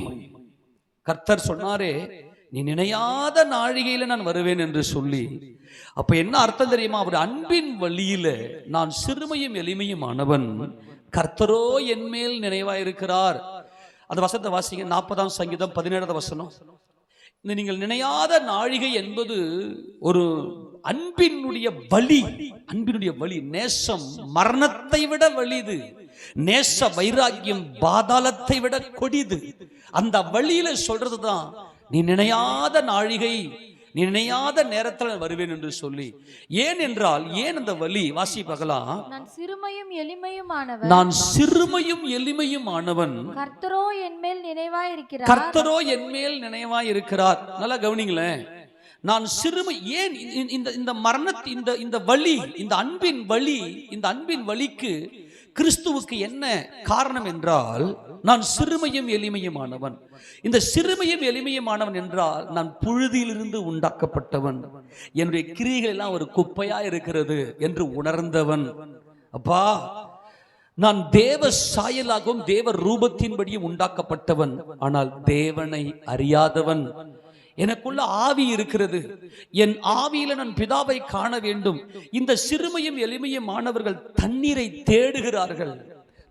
Speaker 1: கர்த்தர் சொன்னாரே, நீ நினையாத நாழிகையில நான் வருவேன் என்று சொல்லி, அப்ப என்ன அர்த்தம் தெரியுமா? அவர் அன்பின் வழியில நான் சிறுமையும் எளிமையும் ஆனவன், கர்த்தரோ என் மேல் நினைவாயிருக்கிறார். அந்த வசனத்தை வாசிங்க, 40ஆம் சங்கீதம் 17ஆவது வசனம். இந்த நீங்கள் நினையாத நாழிகை என்பது ஒரு அன்பினுடைய வலி, அன்பினுடைய வலி. நேசம் மரணத்தை விட வலிது, நேச வைராக்கியம் பாதாளத்தை விட கொடிது. அந்த வழியில சொல்றதுதான் நீ நினையாத நாழிகை, நீ நினையாத நேரத்தில் வருவேன் என்று சொல்லி. ஏன் என்றால், ஏன் அந்த வலி? வாசி பார்க்கலாம்.
Speaker 2: நான் சிறுமையும் எளிமையுமானவன்,
Speaker 1: நான் சிறுமையும் எளிமையுமானவன்,
Speaker 2: கர்த்தரோ என் மேல் நினைவாயிருக்கிறார்,
Speaker 1: கர்த்தரோ என் மேல் நினைவாயிருக்கிறார். நல்லா கவனிங்களேன். நான் சிறுமை. ஏன் இந்த மரணத்தின் இந்த வலி, இந்த அன்பின் வலி, இந்த அன்பின் வலிக்கு கிறிஸ்துவுக்கு என்ன காரணம் என்றால், நான் சிறுமையும் எளிமையுமானவன். இந்த சிறுமையும் எளிமையுமானவன் என்றால், நான் புழுதியிலிருந்து உண்டாக்கப்பட்டவன், என்னுடைய கிரியைகள் எல்லாம் ஒரு குப்பையா இருக்கிறது என்று உணர்ந்தவன். அப்பா, நான் தேவ சாயலாகவும் தேவ ரூபத்தின்படியும் உண்டாக்கப்பட்டவன், ஆனால் தேவனை அறியாதவன். எனக்குள்ள ஆவி இருக்கிறது, என் ஆவியில நான் பிதாவை காண வேண்டும். இந்த சிறுமையும் எளிமையும் மாணவர்கள் தண்ணீரை தேடுகிறார்கள்.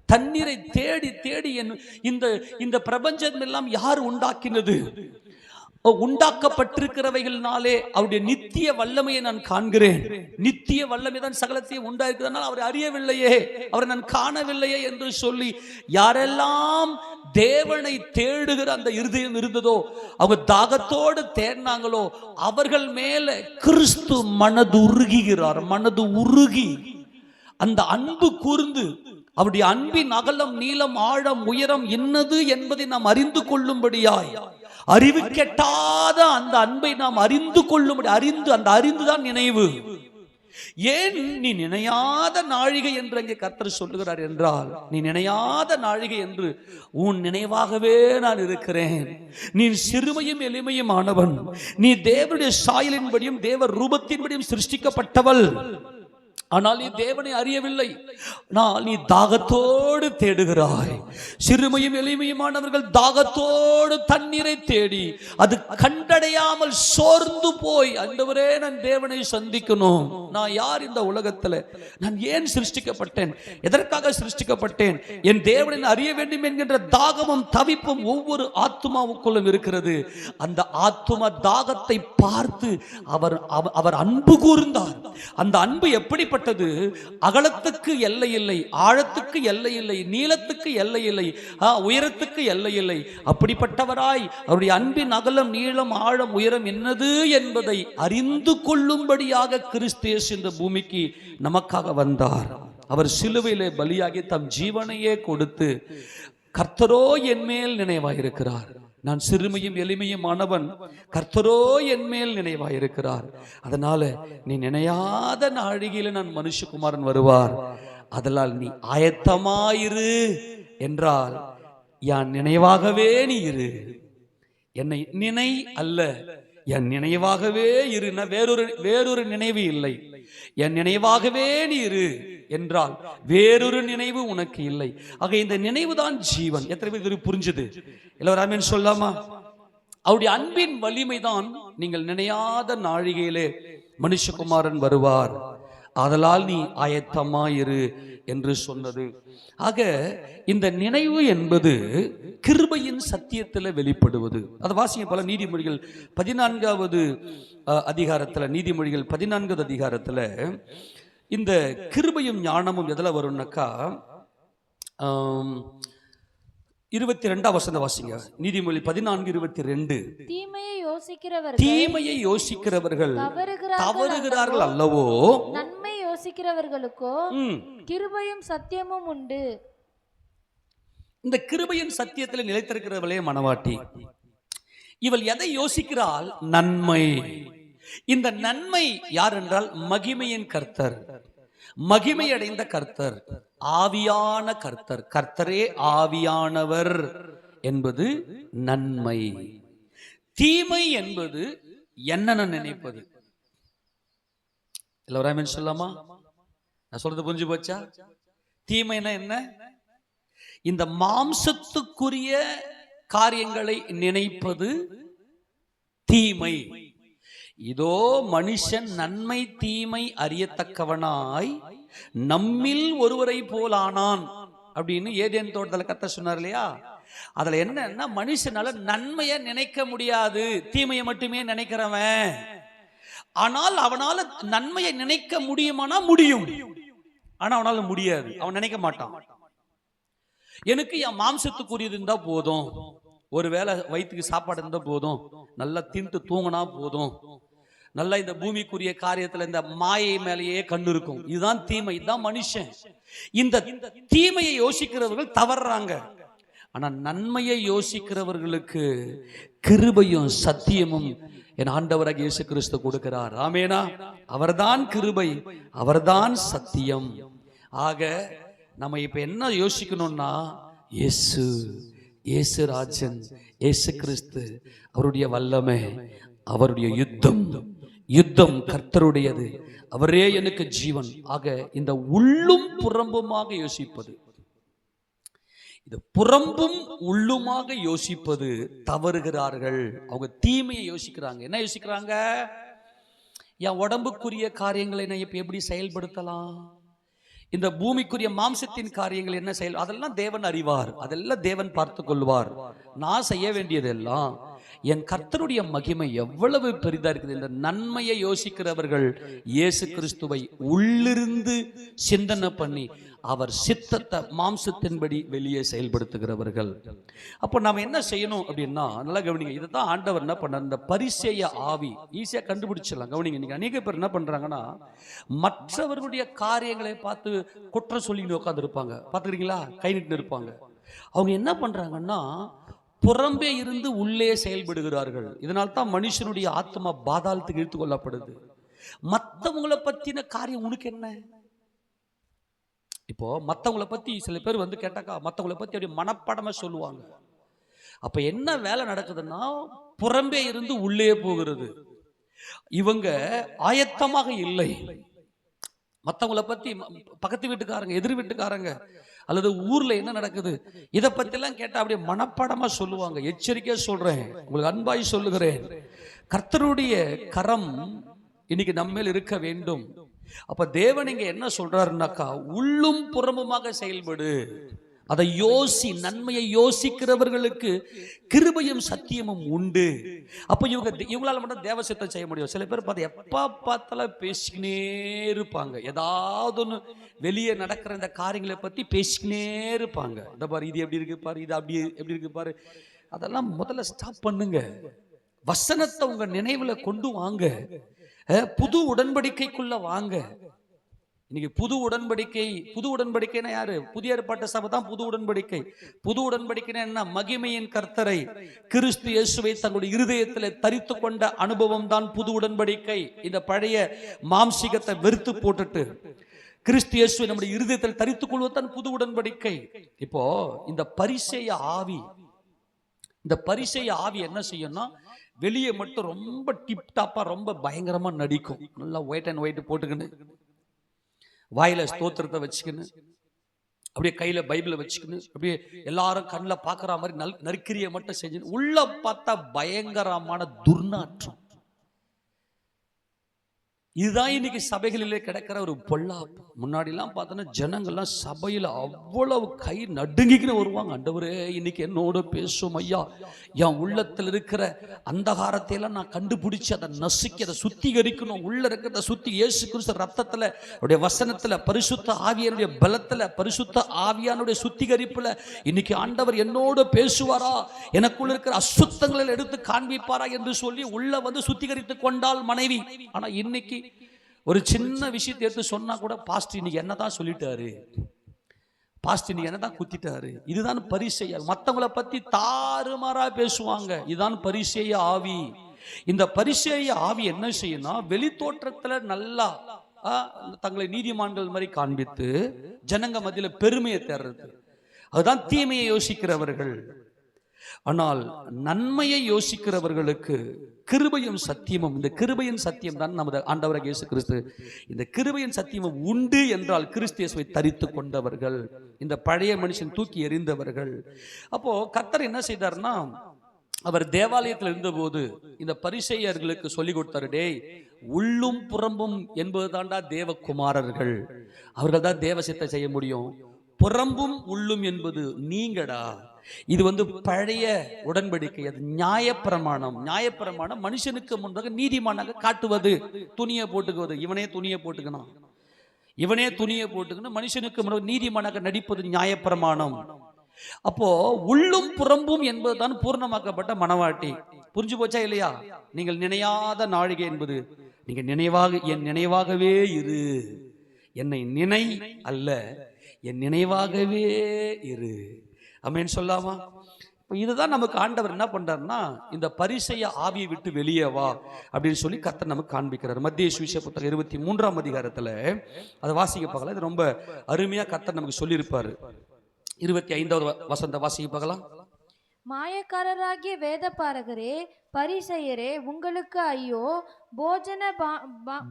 Speaker 1: தண்ணீரை தேடி தேடி இந்த பிரபஞ்சம் எல்லாம் யார் உண்டாக்கினது? உண்டாக்கப்பட்டிருக்கிறவைகளினாலே அவருடைய நித்திய வல்லமையை நான் காண்கிறேன். நித்திய வல்லமை தான் சகலத்தையும் உண்டாக்குறதுனால அவரை அறியவில்லையே, அவரை நான் காணவில்லையே என்று சொல்லி யாரெல்லாம் தேவனை தேடுகிற அந்த இருதயம் இருந்ததோ, அவங்க தாகத்தோடு தேடினாங்களோ, அவர்கள் மேல கிறிஸ்து மனது உருகுகிறார். மனது உருகி அந்த அன்பு கூர்ந்து அவருடைய அன்பின் அகலம், நீளம், ஆழம், உயரம் என்னது என்பதை நாம் அறிந்து கொள்ளும்படியாய், அறிவு கெட்டாத அந்த அன்பை நாம் அறிந்து கொள்ளும்படி, அறிந்துதான் நினைவு. ஏன் நீ நினையாத நாழிகை என்று அங்கே கர்த்தர் சொல்லுகிறார் என்றால், நீ நினையாத நாழிகை என்று உன் நினைவாகவே நான் இருக்கிறேன். நீ சிறுமையும் எளிமையும் ஆனவன், நீ தேவனுடைய சாயலின்படியும் தேவ ரூபத்தின்படியும் சிருஷ்டிக்கப்பட்டவள். ஆனால் நீ தேவனை அறியவில்லை. நீ தாகத்தோடு தேடுகிறாய். சிறுமையும் எளிமையுமானவர்கள் தாகத்தோடு தண்ணீரை தேடி அது கண்டடையாமல் சோர்ந்து போய், ஆண்டவரே நான் தேவனை சந்திக்கணும், நான் யார் இந்த உலகத்தில், நான் ஏன் சிருஷ்டிக்கப்பட்டேன், எதற்காக சிருஷ்டிக்கப்பட்டேன், என் தேவனை அறிய வேண்டும் என்கின்ற தாகமும் தவிப்பும் ஒவ்வொரு ஆத்துமாவுக்குள்ளும் இருக்கிறது. அந்த ஆத்தும தாகத்தை பார்த்து அவர் அன்பு கூர்ந்தார். அந்த அன்பு எப்படி அகலத்துக்கு எல்லை இல்லை, ஆழத்துக்கு எல்லை இல்லை, நீளத்துக்கு எல்லை இல்லை, உயரத்துக்கு எல்லை இல்லை. அப்படிப்பட்டவராய் அவருடைய அன்பின் அகலம், நீளம், ஆழம், உயரம் என்னது என்பதை அறிந்து கொள்ளும்படியாக கிறிஸ்து இயேசு இந்த பூமிக்கு நமக்காக வந்தார். அவர் சிலுவையிலே பலியாகி தம் ஜீவனையே கொடுத்து, கர்த்தரோ என் மேல் நினைவாயிருக்கிறார், நான் சிறுமையும் எளிமையும் ஆனவன், கர்த்தரோ என் மேல் நினைவாயிருக்கிறார், அதனால நீ நினையாத நாழிகையில நான் மனுஷகுமாரன் வருவார், அதனால் நீ ஆயத்தமாயிரு என்றால், என் நினைவாகவே நீ இரு. என்னை நினை அல்ல, என் நினைவாகவே இரு. வேறொரு நினைவு இல்லை. என் நினைவாகவே நீ இரு என்றால் வேறொரு நினைவு உனக்கு இல்லை. ஆக இந்த நினைவுதான் ஜீவன். எத்தனை பேர் புரிஞ்சது? எல்லாரும் ஆமென் சொல்லாமா? அவருடைய அன்பின் வலிமைதான் நீங்கள் நினையாத நாழிகையிலே மனுஷகுமாரன் வருவார், ஆதலால் நீ ஆயத்தமாயிரு என்று சொன்னது. ஆக இந்த நினைவு என்பது கிருபையின் சத்தியத்தில் வெளிப்படுவது. அதை வாசிங்க பல நீதிமொழிகள் 14வது அதிகாரத்தில், நீதிமொழிகள் 14வது அதிகாரத்தில் இந்த கிருபையும் ஞானமும் எதில் வரும்னாக்கா 22 வசனம் வாசிங்க. நீதிமொழி 14:22. தீமையை யோசிக்கிறவர்கள் தவறுகிறார்கள் அல்லவோ,
Speaker 2: நன்மை யோசிக்கிறவர்களுக்கோ கிருபையும் சத்தியமும் உண்டு.
Speaker 1: இந்த கிருபையின் சத்தியத்தில் நிலைத்திருக்கிறவளே மனவாட்டி, இவள் எதை யோசிக்கிறாள்? நன்மை. இந்த நன்மை யார் என்றால் மகிமையின் கர்த்தர், மகிமை அடைந்த கர்த்தர், ஆவியான கர்த்தர். கர்த்தரே ஆவியானவர் என்பது நன்மை. தீமை என்பது என்ன நினைப்பது. எல்லாரும் சொல்லாமா? நான் சொல்றது புரிஞ்சு போச்சா? தீமைனா என்ன? இந்த மாம்சத்துக்குரிய காரியங்களை நினைப்பது தீமை. இதோ மனுஷன் நன்மை தீமை அறியத்தக்கவனாய் நம்மில் ஒருவரை போலானான் அப்படின்னு ஏதேன் தோட்டத்தில் கர்த்தர் சொன்னார் இல்லையா? அதுல என்னன்னா, மனுஷனால நன்மையை நினைக்க முடியாது, தீமையை மட்டுமே நினைக்கிறவன். ஆனால் அவனால நன்மையை நினைக்க முடியுமானா முடியும், ஆனா அவனால முடியாது, அவன் நினைக்க மாட்டான். எனக்கு என் மாம்சத்துக்குரியது இருந்தா போதும், ஒருவேளை வயிற்றுக்கு சாப்பாடு இருந்தா போதும், நல்லா தின்ட்டு தூங்கினா போதும், நல்லா இந்த பூமிக்குரிய காரியத்துல இந்த மாயை மேலேயே கண்ணு இருக்கும். இதுதான் தீமை, இதுதான் மனுஷன். இந்த தீமையை யோசிக்கிறவர்கள் தவறுறாங்க. ஆனா நன்மையை யோசிக்கிறவர்களுக்கு கிருபையும் சத்தியமும் என் ஆண்டவராக இயேசு கிறிஸ்து கொடுக்கிறார். ஆமேனா? அவர்தான் கிருபை, அவர்தான் சத்தியம். ஆக நம்ம இப்ப என்ன யோசிக்கணும்னா, இயேசு, இயேசு ராஜன், இயேசு கிறிஸ்து, அவருடைய வல்லமை, அவருடைய யுத்தம் கர்த்தருடையது, அவரே எனக்கு ஜீவன். ஆக இந்த உள்ளும் புறம்புமாக யோசிப்பது, இது புறம்பும் உள்ளுமாக யோசிப்பது தவறுகிறார்கள். அவங்க தீமையை யோசிக்கிறாங்க. என்ன யோசிக்கிறாங்க? என் உடம்புக்குரிய காரியங்களை நான் இப்ப எப்படி செயல்படுத்தலாம், இந்த பூமிக்குரிய மாம்சத்தின் காரியங்கள் என்ன செயல், அதெல்லாம் தேவன் அறிவார், அதெல்லாம் தேவன் பார்த்து கொள்வார். நான் செய்ய வேண்டியதெல்லாம் என் கர்த்தருடைய மகிமை எவ்வளவு பெரிதா இருக்குது. இந்த நன்மையை யோசிக்கிறவர்கள் இயேசு கிறிஸ்துவை உள்ளிருந்து சிந்தனை பண்ணி அவர் சித்தத்தை மாம்சத்தின்படி வெளியே செயல்படுத்துகிறவர்கள். அப்போ நாம் என்ன செய்யணும் அப்படின்னா, நல்லா கவனிங்க, இதுதான் ஆண்டவர் என்ன பண்ண, இந்த பரிசேய ஆவி ஈஸியா கண்டுபிடிச்சிடலாம். கவனிங்க, நீங்க அநேக பேர் என்ன பண்றாங்கன்னா, மற்றவர்களுடைய காரியங்களை பார்த்து குற்றம் சொல்லிட்டு உட்காந்து இருப்பாங்க. பார்த்துக்கிறீங்களா? கை நீட்டு இருப்பாங்க. அவங்க என்ன பண்றாங்கன்னா, புறம்பே இருந்து உள்ளே செயல்படுகிறார்கள். இதனால் தான் மனுஷனுடைய ஆத்மா பாதாளத்துக்கு இழுத்து கொள்ளப்படுது. மற்றவங்களை பத்தின காரியம் உனக்கு என்ன? இப்போ மற்றவங்களை பத்தி சில பேர் வந்து கேட்டாக்கா மற்றவங்களை பத்தி அப்படி மனப்படமா சொல்லுவாங்க. அப்ப என்ன வேலை நடக்குதுன்னா, புறம்பே இருந்து உள்ளே போகிறது. இவங்க ஆயத்தமாக இல்லை. மற்றவங்களை பத்தி பக்கத்து வீட்டுக்காரங்க, எதிர் வீட்டுக்காரங்க, அல்லது ஊர்ல என்ன நடக்குது இதை பத்தி எல்லாம் கேட்டா அப்படியே மனப்பாடமா சொல்லுவாங்க. எச்சரிக்கையா சொல்றேன், உங்களுக்கு அன்பாய் சொல்லுகிறேன், கர்த்தருடைய கரம் இன்னைக்கு நம்மேல் இருக்க வேண்டும். அப்ப தேவன் இங்க என்ன சொல்றாருன்னாக்கா, உள்ளும் புறமுமாக செயல்படு, அதை யோசி. நன்மையை யோசிக்கிறவர்களுக்கு கிருபையும் சத்தியமும் உண்டு. அப்ப இவங்களால மட்டும் தேவ சித்தம் செய்ய முடியும். சில பேர் பார்த்து எப்ப பார்த்தாலும் பேசிக்கினே இருப்பாங்க. ஏதாவது ஒன்று வெளியே நடக்கிற இந்த காரியங்களை பத்தி பேசிக்கினே இருப்பாங்க. இந்த பாரு, இது எப்படி இருக்கு பாரு, இது அப்படி எப்படி இருக்கு பாரு. அதெல்லாம் முதல்ல ஸ்டாப் பண்ணுங்க. வசனத்தை உங்க நினைவுல கொண்டு வாங்க. புது உடன்படிக்கைக்குள்ள வாங்க. இன்னைக்கு புது உடன்படிக்கைன்னா யாரு? புதிய ஏற்பாட்டு சபை தான் புது உடன்படிக்கை. புது உடன்படிக்கைன்னா என்ன? மகிமையின் கர்த்தரை கிறிஸ்து இயேசுவை தங்களுடைய இருதயத்தில் தரித்து கொண்ட அனுபவம் தான் புது உடன்படிக்கை. இந்த பழைய மாம்சிகத்தை வெறுத்து போட்டுட்டு கிறிஸ்து இயேசுவை நம்முடைய இருதயத்தில் தரித்துக் கொள்வதுதான் புது உடன்படிக்கை. இப்போ இந்த பரிசேய ஆவி என்ன செய்யும்னா, வெளியே மட்டும் ரொம்ப டிப்டாப்பா ரொம்ப பயங்கரமா நடிக்கும். நல்லா ஒயிட் அண்ட் ஒயிட் போட்டுக்கின்னு, வாயில ஸ்தோத்திரத்தை வச்சுக்கின்னு, அப்படியே கையில பைபிளை வச்சுக்கின்னு, அப்படியே எல்லாரும் கண்ணில் பார்க்குற மாதிரி நற்கிரியை மட்டும் செஞ்சு, உள்ள பார்த்தா பயங்கரமான துர்நாற்றம். இதுதான் இன்னைக்கு சபைகளிலே கிடக்கிற ஒரு பொல்லாப்பு. முன்னாடிலாம் பார்த்தோன்னா ஜனங்கள்லாம் சபையில் அவ்வளவு கை நடுங்கிக்கின்னு வருவாங்க. ஆண்டவரே, இன்னைக்கு என்னோட பேசும் ஐயா, என் உள்ளத்தில் இருக்கிற அந்தகாரத்தை எல்லாம் நான் கண்டுபிடிச்சு அதை நசுக்கி அதை சுத்திகரிக்கணும். உள்ள இருக்கிறத சுத்தி இயேசு கிறிஸ்து ரத்தத்துல, அவருடைய வசனத்துல, பரிசுத்த ஆவியானுடைய பலத்துல, பரிசுத்த ஆவியானுடைய சுத்திகரிப்புல இன்னைக்கு ஆண்டவர் என்னோட பேசுவாரா, எனக்குள்ள இருக்கிற அசுத்தங்களை எடுத்து காண்பிப்பாரா என்று சொல்லி உள்ள வந்து சுத்திகரித்து கொண்டால் மனைவி. ஆனா இன்னைக்கு ஒரு சின்ன விஷயத்தை எடுத்து சொன்னா கூட, பாஸ்டர் இன்னைக்கு என்னதான் சொல்லிட்டாரு, பாஸ்டர் இன்னைக்கு என்னதான் குத்திட்டாரு. இதுதான் பரிசேய. மற்றவங்களை பத்தி தாறுமாறா பேசுவாங்க. இதுதான் பரிசேய ஆவி. இந்த பரிசேய ஆவி என்ன செய்யணும்? வெளி தோற்றத்துல நல்லா தங்களை நீதிமான்கள் மாதிரி காண்பித்து ஜனங்க மத்தியில பெருமையை தேர்றது. அதுதான் தீமையை யோசிக்கிறவர்கள். ஆனால் நன்மையை யோசிக்கிறவர்களுக்கு கிருபையும் சத்தியமும், இந்த கிருபையின் சத்தியம் தான் நமது ஆண்டவராகிய இயேசு கிறிஸ்து. இந்த கிருபையின் சத்தியமும் உண்டு என்றால் கிறிஸ்து இயேசுவை தரித்து கொண்டவர்கள், இந்த பழைய மனுஷன் தூக்கி எறிந்தவர்கள். அப்போ கர்த்தர் என்ன செய்தார்னா, அவர் தேவாலயத்தில் இருந்தபோது இந்த பரிசேயர்களுக்கு சொல்லிக் கொடுத்தாரு, டேய், உள்ளும் புறம்பும் என்பது தாண்டா தேவகுமாரர்கள், அவர்கள் தான் தேவ சித்தம் செய்ய முடியும். புறம்பும் உள்ளும் என்பது நீங்கடா. இது வந்து பழைய உடன்படிக்கை, அது நியாயப்பிரமாணம். நியாயப்பிரமாணம் மனுஷனுக்கு முன்பாக நீதிமானாக காட்டுவது, துணியை போட்டுக்குவது. இவனே துணியை போட்டுக்கணும், மனுஷனுக்கு முன்பாக நீதிமானாக நடிப்பது நியாயப்பிரமாணம். அப்போ உள்ளும் புறம்பும் என்பதுதான் பூர்ணமாக்கப்பட்ட மனவாட்டி. புரிஞ்சு போச்சா இல்லையா? நீங்கள் நினையாத நாழிகை என்பது, நீங்க என் நினைவாகவே இரு, என்னை நினை அல்ல, என் நினைவாகவே இரு. ஆமென் சொல்லாமா? இப்போ இதுதான் நமக்கு ஆண்டவர் என்ன பண்றாருன்னா, இந்த பரிசேய ஆவியை விட்டு வெளியே வா அப்படின்னு சொல்லி கர்த்தர் நமக்கு காண்பிக்கிறார். மத்திய சுவிசேஷ புத்தகம் 23ஆம் அதிகாரத்துல அதை வாசிக்க பார்க்கலாம். இது ரொம்ப அருமையா கர்த்தர் நமக்கு சொல்லியிருப்பாரு. 25வது வசனத்தை வாசிக்க பார்க்கலாம்.
Speaker 2: மாயக்காரராகிய வேதபாரகரே, பரிசேயரே, உங்களுக்கு ஐயோ!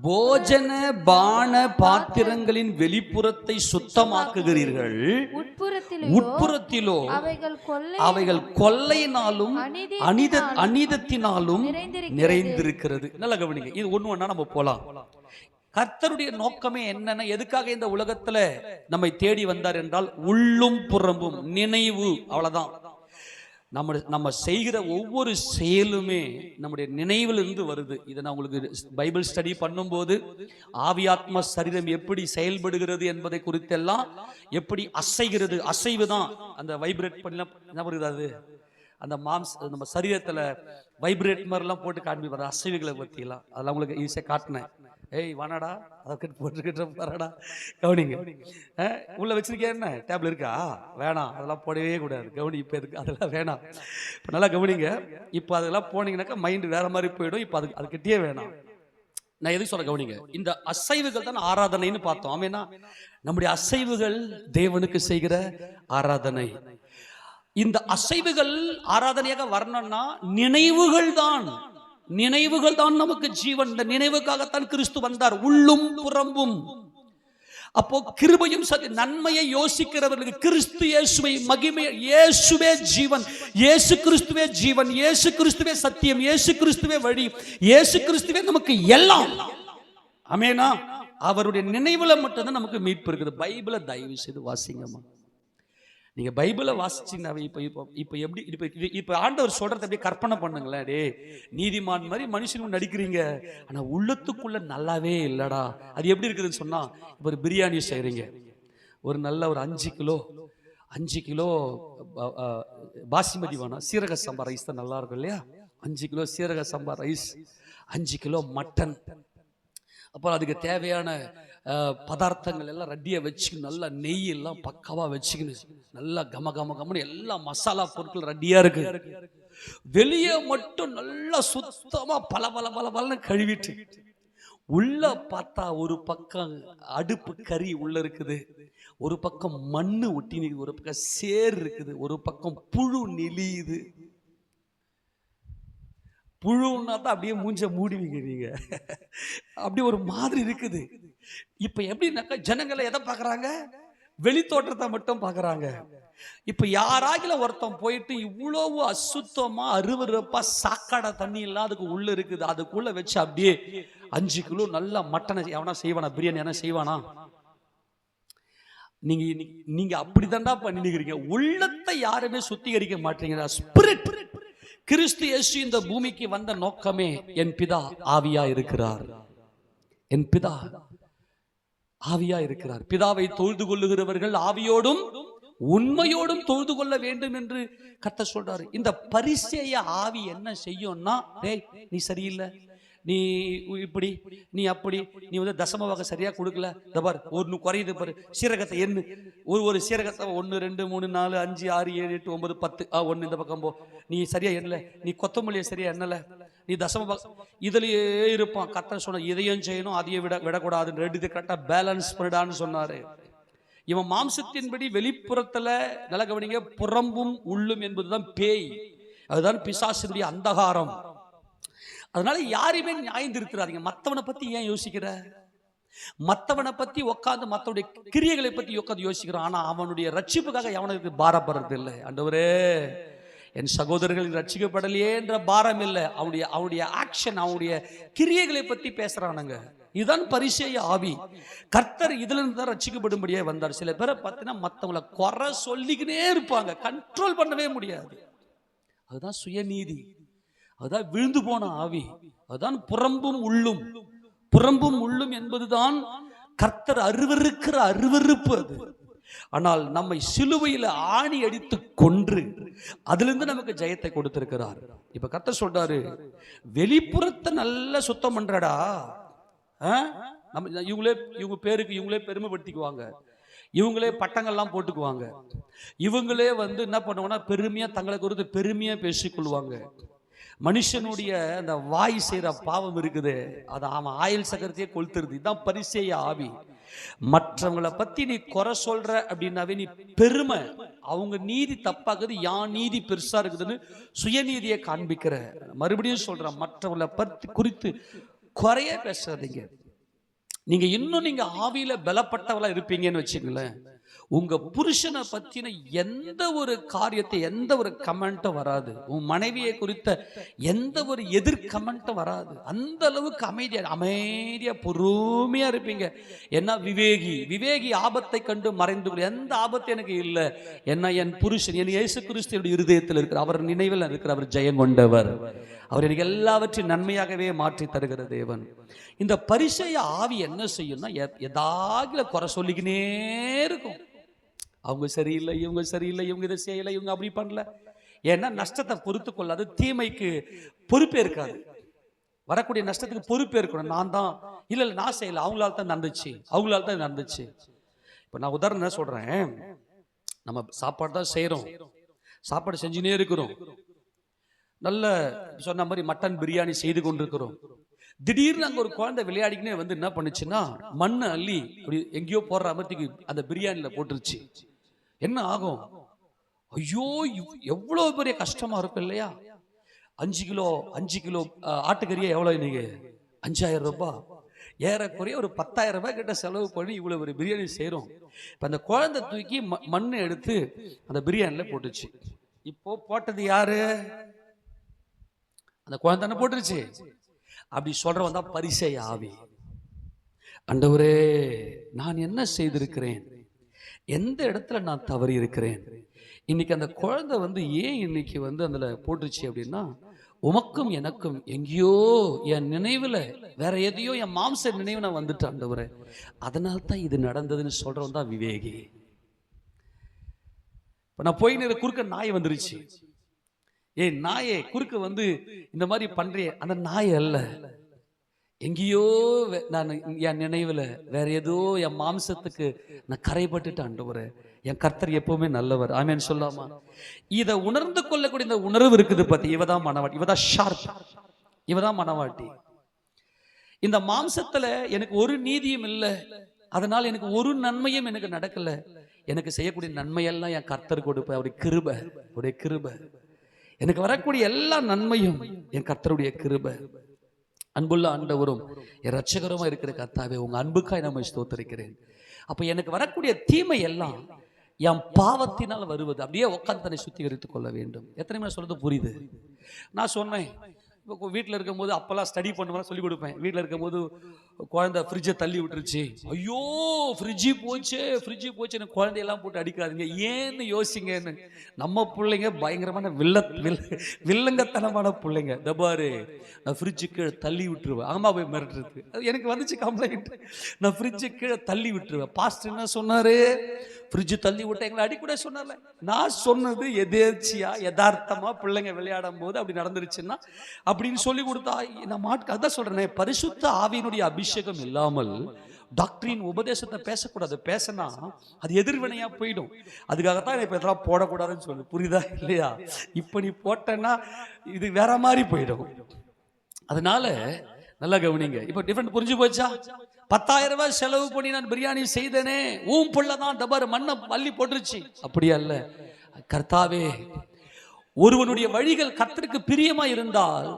Speaker 1: போஜன பான பாத்திரங்களின் வெளிப்புறத்தை சுத்தமாக்குகிறீர்கள், உட்புறத்திலோ அவைகள் கொள்ளையினாலும் அநீதத்தினாலும் நிறைந்திருக்கிறது. நல்லா கவனிங்க, இது ஒண்ணு நம்ம போலாம். கர்த்தருடைய நோக்கமே என்னன்னா, எதுக்காக இந்த உலகத்துல நம்மை தேடி வந்தார் என்றால், உள்ளும் புறம்பும் நினைவு, அவ்வளவுதான். நம்ம செய்கிற ஒவ்வொரு செயலுமே நம்முடைய நினைவிலிருந்து வருது. இதை நான் உங்களுக்கு பைபிள் ஸ்டடி பண்ணும்போது ஆவியாத்ம சரீரம் எப்படி செயல்படுகிறது என்பதை குறித்தெல்லாம், எப்படி அசைகிறது, அசைவு தான் அந்த வைப்ரேட் பண்ணலாம் என்ன வருது, அது அந்த நம்ம சரீரத்துல வைப்ரேட் மாதிரிலாம் போட்டு காண்பிப்பாரு, அசைவுகளை பற்றியெல்லாம். அதெல்லாம் உங்களுக்கு ஈஸியாக காட்டினேன். ஏய் வானாடா, அதை போட்டுக்கிட்ட பாராடா, கவனிங்க. உள்ள வச்சிருக்கேன், என்ன டேப்ல இருக்கா, வேணாம் அதெல்லாம் போடவே கூடாது, கவனி. இப்போ எதுக்கு அதெல்லாம் வேணாம், இப்போ நல்லா கவனிங்க. இப்போ அதெல்லாம் போனீங்கன்னாக்கா மைண்டு வேற மாதிரி போயிடும். இப்போ அது கிட்டே வேணாம். நான் எதுக்கு சொல்ல கவனிங்க, இந்த அசைவுகள் தான் ஆராதனைன்னு பார்த்தோம். ஆமேனா, நம்முடைய அசைவுகள் தேவனுக்கு செய்கிற ஆராதனை. இந்த அசைவுகள் ஆராதனையாக வரணும்னா நினைவுகள் தான் நமக்கு ஜீவன். இந்த நினைவுக்காகத்தான் கிறிஸ்து வந்தார், உள்ளும் புறம்பும். அப்போ கிருபையும் நன்மையை யோசிக்கிறவர்களுக்கு கிறிஸ்து இயேசுவை மகிமை, இயேசுவே ஜீவன், இயேசு கிறிஸ்துவே ஜீவன், இயேசு கிறிஸ்துவே சத்தியம், இயேசு கிறிஸ்துவே வழி, இயேசு கிறிஸ்துவே நமக்கு எல்லாம். ஆமெனா, அவருடைய நினைவுல மட்டும்தான் நமக்கு மீட்பு இருக்குது. பைபிளை தயவு செய்து வாசிங்கம்மா. நீங்க பைபிளை வாசிச்சீங்கன்னா இப்ப எப்படி இப்ப ஆண்டவர் சொல்றதை அப்படியே கற்பனை பண்ணுங்களேன். டே, நீதிமான் மாதிரி மனுஷனும் நடிக்கிறீங்க, ஆனா உள்ளத்துக்குள்ள நல்லாவே இல்லடா. அது எப்படி இருக்குதுன்னு சொன்னா, இப்ப ஒரு பிரியாணி செய்றீங்க, ஒரு நல்ல ஒரு 5 கிலோ பாசிமதி வேணும், சீரக சம்பா ரைஸ் தான் நல்லா இருக்கும் இல்லையா? 5 கிலோ சீரக சம்பா ரைஸ், 5 கிலோ மட்டன், அப்புறம் அதுக்கு தேவையான பதார்த்தங்கள் எல்லாம் ரெடியா வச்சுக்கணும். நல்லா நெய் எல்லாம் பக்காவா வச்சுக்கணும். நல்லா கமன்னு எல்லா மசாலா பொருட்கள் ரெடியா இருக்கு. வெளியே மட்டும் நல்லா சுத்தமா பல கழுவிட்டு, உள்ள பார்த்தா ஒரு பக்கம் அடுப்பு கறி உள்ள இருக்குது, ஒரு பக்கம் மண்ணு ஒட்டி நிற்குது, ஒரு பக்கம் சேர் இருக்குது, ஒரு பக்கம் புழு நெளியுது. புழுன்னா தான் அப்படியே மூஞ்ச மூடிவீங்க நீங்க, அப்படி ஒரு மாதிரி இருக்குது. இப்ப எப்படின்னாக்கா ஜனங்களை எதை பாக்குறாங்க, வெளி தோற்றத்தை மட்டும் பாக்குறாங்க. இப்ப யாராகில ஒருத்தன் போயிட்டு இவ்வளவு அசுத்தமா அருவருப்பா சாக்காட தண்ணி எல்லாம் அதுக்கு உள்ள இருக்குது, அதுக்குள்ள வச்சு அப்படியே 5 கிலோ நல்லா மட்டனை எவனா செய்வானா, பிரியாணி எவனா செய்வானா? நீங்க அப்படித்தான்டா பண்ணிக்கிறீங்க. உள்ளத்தை யாருமே சுத்திகரிக்க மாட்டீங்க. ஸ்பிரிட், கிறிஸ்து இயேசு இந்த பூமிக்கு வந்த நோக்கமே, என் பிதா ஆவியா இருக்கிறார், என் பிதா ஆவியா இருக்கிறார். பிதாவை தொழுது கொள்ளுகிறவர்கள் ஆவியோடும் உண்மையோடும் தொழுது கொள்ள வேண்டும் என்று கர்த்தர் சொல்றாரு. இந்த பரிசேய ஆவி என்ன செய்யும்னா, டேய் நீ சரியில்லை, நீ இப்படி, நீ அப்படி, நீ வந்து தசம வகை சரியா கொடுக்கல, பார் ஒன்னு குறையுது பாரு, சீரகத்தை எண்ணு, ஒரு சீரகத்தை 1 2 3 4 5 6 7 8 9 10 1 இந்த பக்கம் போ, நீ சரியா எண்ணல, நீ கொத்தமல்லியை சரியா எண்ணல, நீ தசம இதுலயே இருப்பான். கர்த்தர் சொன்ன இதையும் செய்யணும் அதையும் விடக்கூடாது, ரெண்டு கரெக்டா பேலன்ஸ் பண்ணிடான்னு சொன்னாரு. இவன் மாம்சத்தின்படி வெளிப்புறத்துல நல்ல கவனிங்க, புறம்பும் உள்ளும் என்பதுதான் பேய், அதுதான் பிசாசினுடைய அந்தகாரம். அதனால யாரையுமே நியாயம் திருத்துறாதீங்க. மற்றவனை பத்தி ஏன் யோசிக்கிற? மற்றவனை பத்தி உட்காந்து மற்றவனுடைய கிரியைகளை பத்தி உட்காந்து யோசிக்கிறான், ஆனா அவனுடைய ரட்சிப்புக்காக எவனுக்கு பாரப்படுறது இல்லை. ஆண்டவரே, என் சகோதரர்கள் ரட்சிக்கப்படலையே என்ற பாரம் இல்லை, அவனுடைய ஆக்ஷன், அவனுடைய கிரியைகளை பத்தி பேசுறானுங்க. இதுதான் பரிசேய ஆவி. கர்த்தர் இதுல இருந்து தான் ரட்சிக்கப்படும்படியே வந்தார். சில பேரை பார்த்தீங்கன்னா மற்றவங்களை குறை சொல்லிக்கினே இருப்பாங்க, கண்ட்ரோல் பண்ணவே முடியாது. அதுதான் சுயநீதி, அதுதான் விழுந்து போன ஆவி, அதுதான் புறம்பும் உள்ளும் என்பதுதான் கர்த்தர் அருவருக்கிற அருவருப்பு அது. ஆனால் நம்மை சிலுவையில் ஆணி அடித்து கொன்று அதிலிருந்து நமக்கு ஜெயத்தை கொடுத்திருக்கிறார். இப்ப கர்த்தர் சொல்றாரு, வெளிப்புறத்தை நல்லா சுத்தம் பண்றடா, இவங்க பேருக்கு இவங்களே பெருமைப்படுத்திக்குவாங்க. இவங்களே பட்டங்கள்லாம் போட்டுக்குவாங்க. இவங்களே வந்து என்ன பண்ணுவாங்கன்னா பெருமையா தங்களை குறித்து பெருமையா பேசிக்கொள்வாங்க. மனுஷனுடைய அந்த வாய் செய்யற பாவம் இருக்குது, அது அவன் ஆயுள் சக்கரத்தையே கொளுத்துறது. இதுதான் பரிசேய ஆவி. மற்றவங்களை பத்தி நீ குறை சொல்ற அப்படின்னாவே நீ பெருமை, அவங்க நீதி தப்பாக்குது, யான் நீதி பெருசா இருக்குதுன்னு சுயநீதியை காண்பிக்கிற. மறுபடியும் சொல்றேன், மற்றவங்களை பத்தி குறித்து குறைய பேசாதீங்க. நீங்க இன்னும் நீங்க ஆவியில பலப்பட்டவளா இருப்பீங்கன்னு வச்சுங்களேன், உங்க புருஷனை பத்தின எந்த ஒரு காரியத்தை, எந்த ஒரு கமெண்ட்டும் வராது. உன் மனைவியை குறித்த எந்த ஒரு எதிர் கமெண்ட்டும் வராது. அந்த அளவுக்கு அமைதியா பொறுமையா இருப்பீங்க. ஏன்னா விவேகி ஆபத்தை கண்டு மறைந்து கொள். எந்த ஆபத்து எனக்கு இல்லை, என்ன என் புருஷன் என் இயேசு கிறிஸ்துவின் இருதயத்தில் இருக்கிற, அவர் நினைவில் இருக்கிற, அவர் ஜெயம் கொண்டவர், அவர் எனக்கு எல்லாவற்றையும் நன்மையாகவே மாற்றி தருகிற தேவன். இந்த பரிசேய ஆவி என்ன செய்யும்னா எதாவது குறை சொல்லிக்கினே இருக்கும். அவங்க சரியில்லை, இவங்க சரியில்லை, இவங்க இதை செய்யலை, இவங்க அப்படி பண்ணல. ஏன்னா நஷ்டத்தை பொறுத்து கொள்ளாது, தீமைக்கு பொறுப்பே இருக்காது. வரக்கூடிய நஷ்டத்துக்கு பொறுப்பே இருக்கணும். நான் தான் இல்லை நான் செய்யலை, அவங்களால தான் நடந்துச்சு. இப்போ நான் உதாரணம் சொல்றேன், நம்ம சாப்பாடு தான் செய்யறோம், சாப்பாடு செஞ்சுனே இருக்கிறோம், நல்ல சொன்ன மாதிரி மட்டன் பிரியாணி செய்து கொண்டிருக்கிறோம். திடீர்னு அங்கே ஒரு குழந்தை விளையாடிக்கினே வந்து என்ன பண்ணுச்சுன்னா மண்ணை அள்ளி அப்படி எங்கேயோ போடுற அமர்த்திக்கு அந்த பிரியாணியில போட்டுருச்சு. என்ன ஆகும்? ஐயோ, எவ்வளோ பெரிய கஷ்டமா இருக்கும் இல்லையா? 5 கிலோ ஆட்டுக்கறியை எவ்வளோ இன்னைக்கு? 5000 ரூபாய், ஏறக்குறைய ஒரு 10,000 ரூபாய் கிட்ட செலவு பண்ணி இவ்வளோ ஒரு பிரியாணி செய்கிறோம். இப்போ அந்த குழந்தை தூக்கி மண்ணை எடுத்து அந்த பிரியாணியில் போட்டுச்சு. இப்போ போட்டது யாரு? அந்த குழந்தை போட்டுருச்சு. அப்படி சொல்றவன் தான் பரிசேய ஆவி. ஆண்டவரே, நான் என்ன செய்திருக்கிறேன், எந்த இடத்துல நான் தவறி இருக்கிறேன், இன்னைக்கு அந்த குழந்தை வந்து ஏன் இன்னைக்கு வந்து அதுல போட்டுருச்சு அப்படின்னா, உமக்கும் எனக்கும் எங்கேயோ என் நினைவுல வேற எதையோ என் மாம்ச நினைவு நான் வந்துட்டேன் ஆண்டவரே, அதனால தான் இது நடந்ததுன்னு சொல்றவன் தான் விவேகி. இப்ப நான் போயின்னு குறுக்க நாய் வந்துருச்சு. ஏய் நாயே, குறுக்க வந்து இந்த மாதிரி பண்றிய, அந்த நாய் அல்ல, எங்கேயோ நான் என் நினைவுல வேற ஏதோ என் மாம்சத்துக்கு நான் கரைப்பட்டுட்டேன் ஆண்டவரே, என் கர்த்தர் எப்பவுமே நல்லவர். ஆமென் சொல்லாமா? இதை உணர்ந்து கொள்ளக்கூடிய இந்த உணர்வு இருக்குது பத்தி, இவதான் மனவாட்டி, இவதான் ஷார்ப், இவதான் மனவாட்டி. இந்த மாம்சத்துல எனக்கு ஒரு நீதியும் இல்லை, அதனால எனக்கு ஒரு நன்மையும் எனக்கு நடக்கல. எனக்கு செய்யக்கூடிய நன்மையெல்லாம் என் கர்த்தர் கொடுப்பேன், அவருடைய கிருபை. எனக்கு வரக்கூடிய எல்லா நன்மையும் என் கர்த்தருடைய கிருபை. அன்புள்ள ஆண்டவரும் என் இரட்சகருமா இருக்கிற கர்த்தாவே, உங்க அன்புக்காய் நான் ஸ்தோத்திரிக்கிறேன். அப்ப எனக்கு வரக்கூடிய தீமை எல்லாம் என் பாவத்தினால் வருவது. அப்படியே உட்காந்து தன்னை சுத்திகரித்துக் கொள்ள வேண்டும். எத்தனை மணி சொல்றது புரியுது? நான் சொன்னேன், இப்போ வீட்டில் இருக்கும்போது அப்பெல்லாம் ஸ்டடி பண்ணுவேன், சொல்லிக் கொடுப்பேன். வீட்டில் இருக்கும்போது குழந்தை ஃப்ரிட்ஜை தள்ளி விட்டுருச்சு. ஐயோ, ஃப்ரிட்ஜு போச்சு எனக்கு குழந்தையெல்லாம் போட்டு அடிக்காதுங்க, ஏன்னு யோசிங்கன்னு. நம்ம பிள்ளைங்க பயங்கரமான வில்லங்கத்தனமான பிள்ளைங்க. தபாரு, நான் ஃப்ரிட்ஜு கீழே தள்ளி விட்டுருவேன். அம்மா போய் மிரட்டுறது, அது எனக்கு வந்துச்சு கம்ப்ளைண்ட். நான் ஃப்ரிட்ஜு கீழே தள்ளி விட்டுருவேன். பாஸ்டர் என்ன சொன்னாரு? ஃப்ரிட்ஜு தள்ளி விட்ட எங்களை அடிக்கூட சொன்னார்ல. நான் சொன்னது எதேர்ச்சியா யதார்த்தமா பிள்ளைங்க விளையாடும் போது அப்படி நடந்துருச்சுன்னா அப்படின்னு சொல்லி கொடுத்தா நான் அதான் சொல்றேன், பரிசுத்த ஆவியினுடைய அபிஷேகம் இல்லாமல் டாக்டரின் உபதேசத்தை பேசக்கூடாது. பேசினா அது எதிர்வினையா போயிடும். அதுக்காகத்தான் இப்ப இதெல்லாம் போடக்கூடாதுன்னு சொல்லு, புரியுதா இல்லையா? இப்ப நீ போட்டேன்னா இது வேற மாதிரி போயிடும். அதனால நல்லா கவனிங்க. இப்ப டிஃபரெண்ட் புரிஞ்சு போச்சா? 10,000 ரூபாய் செலவு பண்ணி நான் பிரியாணி செய்தனே, புள்ளதான் டபார் மண்ணை அள்ளி போட்டுருச்சு. அப்படி அல்ல. கர்த்தாவே, ஒருவனுடைய வழிகள் கர்த்தருக்கு பிரியமா இருந்தால்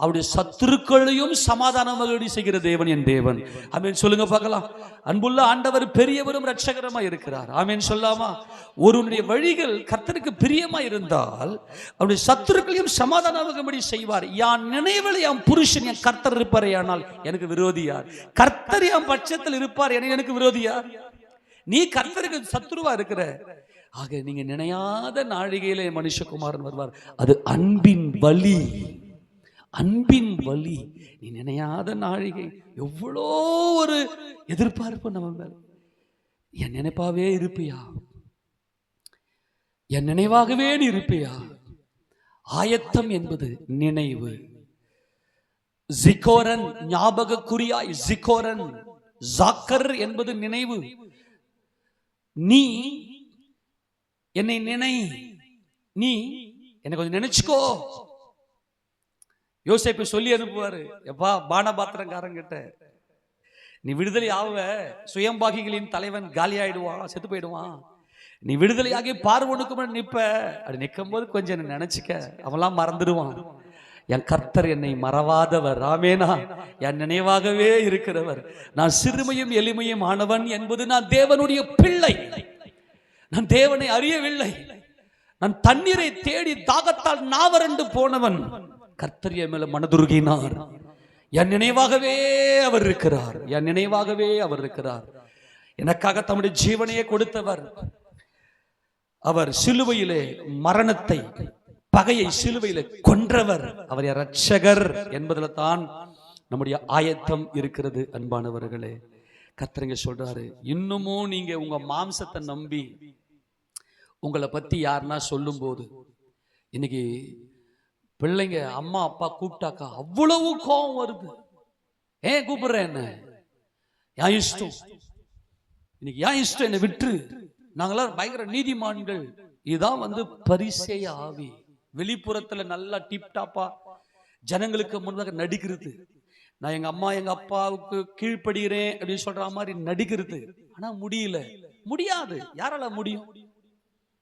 Speaker 1: அவருடைய சத்துருக்களையும் சமாதானமாக செய்கிற தேவன் என் தேவன். ஆமென் சொல்லுங்க பார்க்கலாம். அன்புள்ள ஆண்டவர் பெரியவரும் இரட்சகருமா இருக்கிறார். ஆமென் சொல்லாமா? ஒருவனுடைய வழிகள் கர்த்தருக்கு பிரியமா இருந்தால் அவருடைய சத்துருக்களையும் சமாதானமாகும்படி செய்வார். யான் நினைவில் என் புருஷன் என் கர்த்தர் இருப்பாரே, ஆனால் எனக்கு விரோதியார். கர்த்தர் என் பட்சத்தில் இருப்பார், எனக்கு விரோதியார். நீ கர்த்தருக்கு சத்துருவா இருக்கிற. ஆக நீங்க நினையாத நாழிகையில மனுஷகுமாரன் வருவார். அது அன்பின் வழி, அன்பின் வழி. நீ நினையாத நாழிகை. எவ்வளோ ஒரு எதிர்பார்ப்பு நம்ம மேல. என் நினைப்பாவே இருப்பியா? என் நினைவாகவே நீ இருப்பியா? ஆயத்தம் என்பது நினைவு. ஜிகோரன், ஞாபக குறியாய். ஜிகோரன், ஜாக்கர் என்பது நினைவு. நீ என்னை நினை, நீ என்னை கொஞ்சம் நினைச்சுக்கோ. யோசேப்பு சொல்லி அனுப்புவாரு, எப்பா பானபாத்திரக்காரங்கிட்ட, நீ விடுதலை ஆவ, சுயம்பாகிகளின் தலைவன் காலி ஆயிடுவான், செத்து போயிடுவான், நீ விடுதலையாகி பார்வனுக்கு நிப்ப. அப்படி நிற்கும் போது கொஞ்சம் என்ன நினைச்சுக்க, அவெல்லாம் மறந்துடுவான். என் கர்த்தர் என்னை மறவாதவர், ஆமேனா, என் நினைவாகவே இருக்கிறவர். நான் சிறுமையும் எளிமையும் ஆனவன் என்பது நான் தேவனுடைய பிள்ளை. நான் தேவனை அறியவில்லை. நான் தண்ணீரை தேடி தாகத்தால் நாவறண்டு போனவன். கர்த்தர் என் மேல மனதுருகினார். என் நினைவாகவே அவர் இருக்கிறார். என் நினைவாகவே அவர் இருக்கிறார். எனக்காக தம்முடைய ஜீவனையே கொடுத்தவர். அவர் சிலுவையிலே மரணத்தை, பகையை சிலுவையிலே கொன்றவர். அவர் இரட்சகர் என்பதில் தான் நம்முடைய ஆயத்தம் இருக்கிறது. அன்பானவர்களே, கர்த்தர் சொல்றாரு, இன்னமும் நீங்க உங்க மாம்சத்தை நம்பி உங்களை பத்தி யாருன்னா சொல்லும் போது, இன்னைக்கு பிள்ளைங்க அம்மா அப்பா கூப்பிட்டாக்கா அவ்வளவு கோபம் வருது. ஏன் கூப்பிடுற, என்ன ஏன் இஷ்டம், இன்னைக்கு ஏன் இஷ்டம், என்னை விட்டு, நாங்களாம் பயங்கர நீதிமான்கள். இதுதான் பரிசேய ஆவி. வெளிப்புறத்துல நல்லா டிப் டாப்பா ஜனங்களுக்கு முன்னாக நடிக்கிறது. நான் எங்க அம்மா எங்க அப்பாவுக்கு கீழ்ப்படுகிறேன் அப்படின்னு சொல்ற மாதிரி நடிக்கிறது. ஆனா முடியாது. யாரால முடியும்?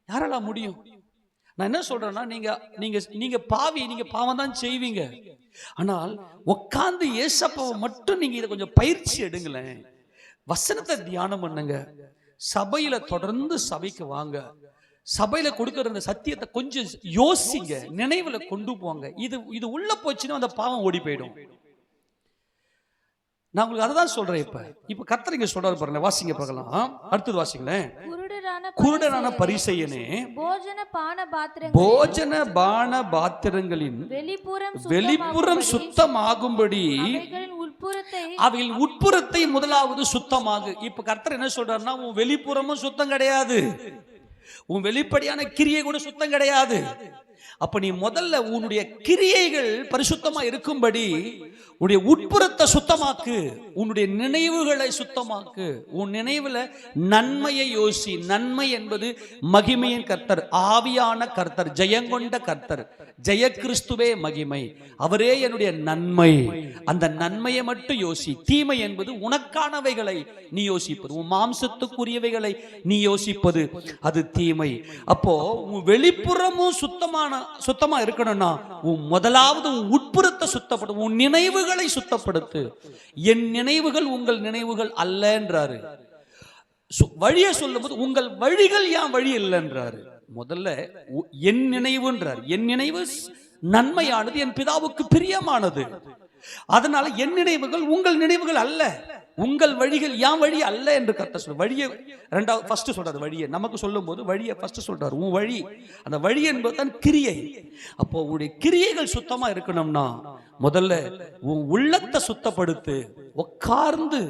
Speaker 1: யாரால முடியும்? நான் என்ன சொல்றேன்னா, நீங்க பாவி, நீங்க பாவம் தான் செய்வீங்க. ஆனால் உட்கார்ந்து ஏசப்பாவை மட்டும் நீங்க இதை கொஞ்சம் பயிற்சி எடுங்களேன். வசனத்தை தியானம் பண்ணுங்க. சபையில தொடர்ந்து சபைக்கு வாங்க. சபையில கொடுக்கிற அந்த சத்தியத்தை கொஞ்சம் யோசிங்க, நினைவுல கொண்டு போங்க. இது உள்ள போச்சுன்னா அந்த பாவம் ஓடி போயிடும். நான் உங்களுக்கு அதான் சொல்றேன். இப்ப கர்த்தர் இங்க சொல்றாரு பாருங்க, வாசிங்க பார்க்கலாம். அடுத்தது வாசிங்களேன். குருடனான பரிசேயனே, போஜன பான பாத்திரங்களின் வெளிப்புறம் சுத்தமாகும்படி அவைகளின் உட்புறத்தை முதலாவது சுத்தமாகு. இப்ப கர்த்தர் என்ன சொல்றாருன்னா, உன் வெளிப்புறமும் சுத்தம் கிடையாது, உன் வெளிப்படையான கிரியை கூட சுத்தம் கிடையாது. அப்ப நீ முதல்ல உன்னுடைய கிரியைகள் பரிசுத்தமா இருக்கும்படி உன்னுடைய உட்புறத்தை சுத்தமாக்கு, உன்னுடைய நினைவுகளை சுத்தமாக்கு. உன் நினைவுல நன்மையை யோசி. நன்மை என்பது மகிமையின் கர்த்தர், ஆவியான கர்த்தர், ஜெயங்கொண்ட கர்த்தர், ஜெய கிறிஸ்துவே மகிமை, அவரே என்னுடைய நன்மை. அந்த நன்மையை மட்டும் யோசி. தீமை என்பது உனக்கானவைகளை நீ யோசிப்பது, உன் மாம்சத்துக்குரியவைகளை நீ யோசிப்பது, அது தீமை. அப்போ உன் வெளிப்புறமும் சுத்தமா இருக்கணும்னா உன் முதலாவது உன் உட்புறத்தை சுத்தப்படும், உன் நினைவுகளை சுத்தப்படுத்து. என் நினைவுகள் உங்கள் நினைவுகள் அல்ல என்றாரு. வழியை சொல்லும் போது உங்கள் வழிகள் ஏன் வழி இல்லைன்றாரு. முதல்ல என் நினைவுன்றார். என் நினைவு நன்மையானது, என் பிதாவுக்கு பிரியமானது. அதனால என் நினைவுகள் உங்கள் நினைவுகள் அல்ல, உங்கள் வழிகள் யான் வழி அல்ல என்று கர்த்தர் சொல்ற. வழியை ரெண்டாவது ஃபர்ஸ்ட் சொல்றாரு. வழியை நமக்கு சொல்லும் போது வழியை ஃபர்ஸ்ட் சொல்றாரு. உன் வழி, அந்த வழி என்பது தான் கிரியை. அப்போ உன்னுடைய கிரியைகள் சுத்தமா இருக்கணும்னா முதல்ல உன் உள்ளத்தை சுத்தப்படுத்து. உட்கார்ந்து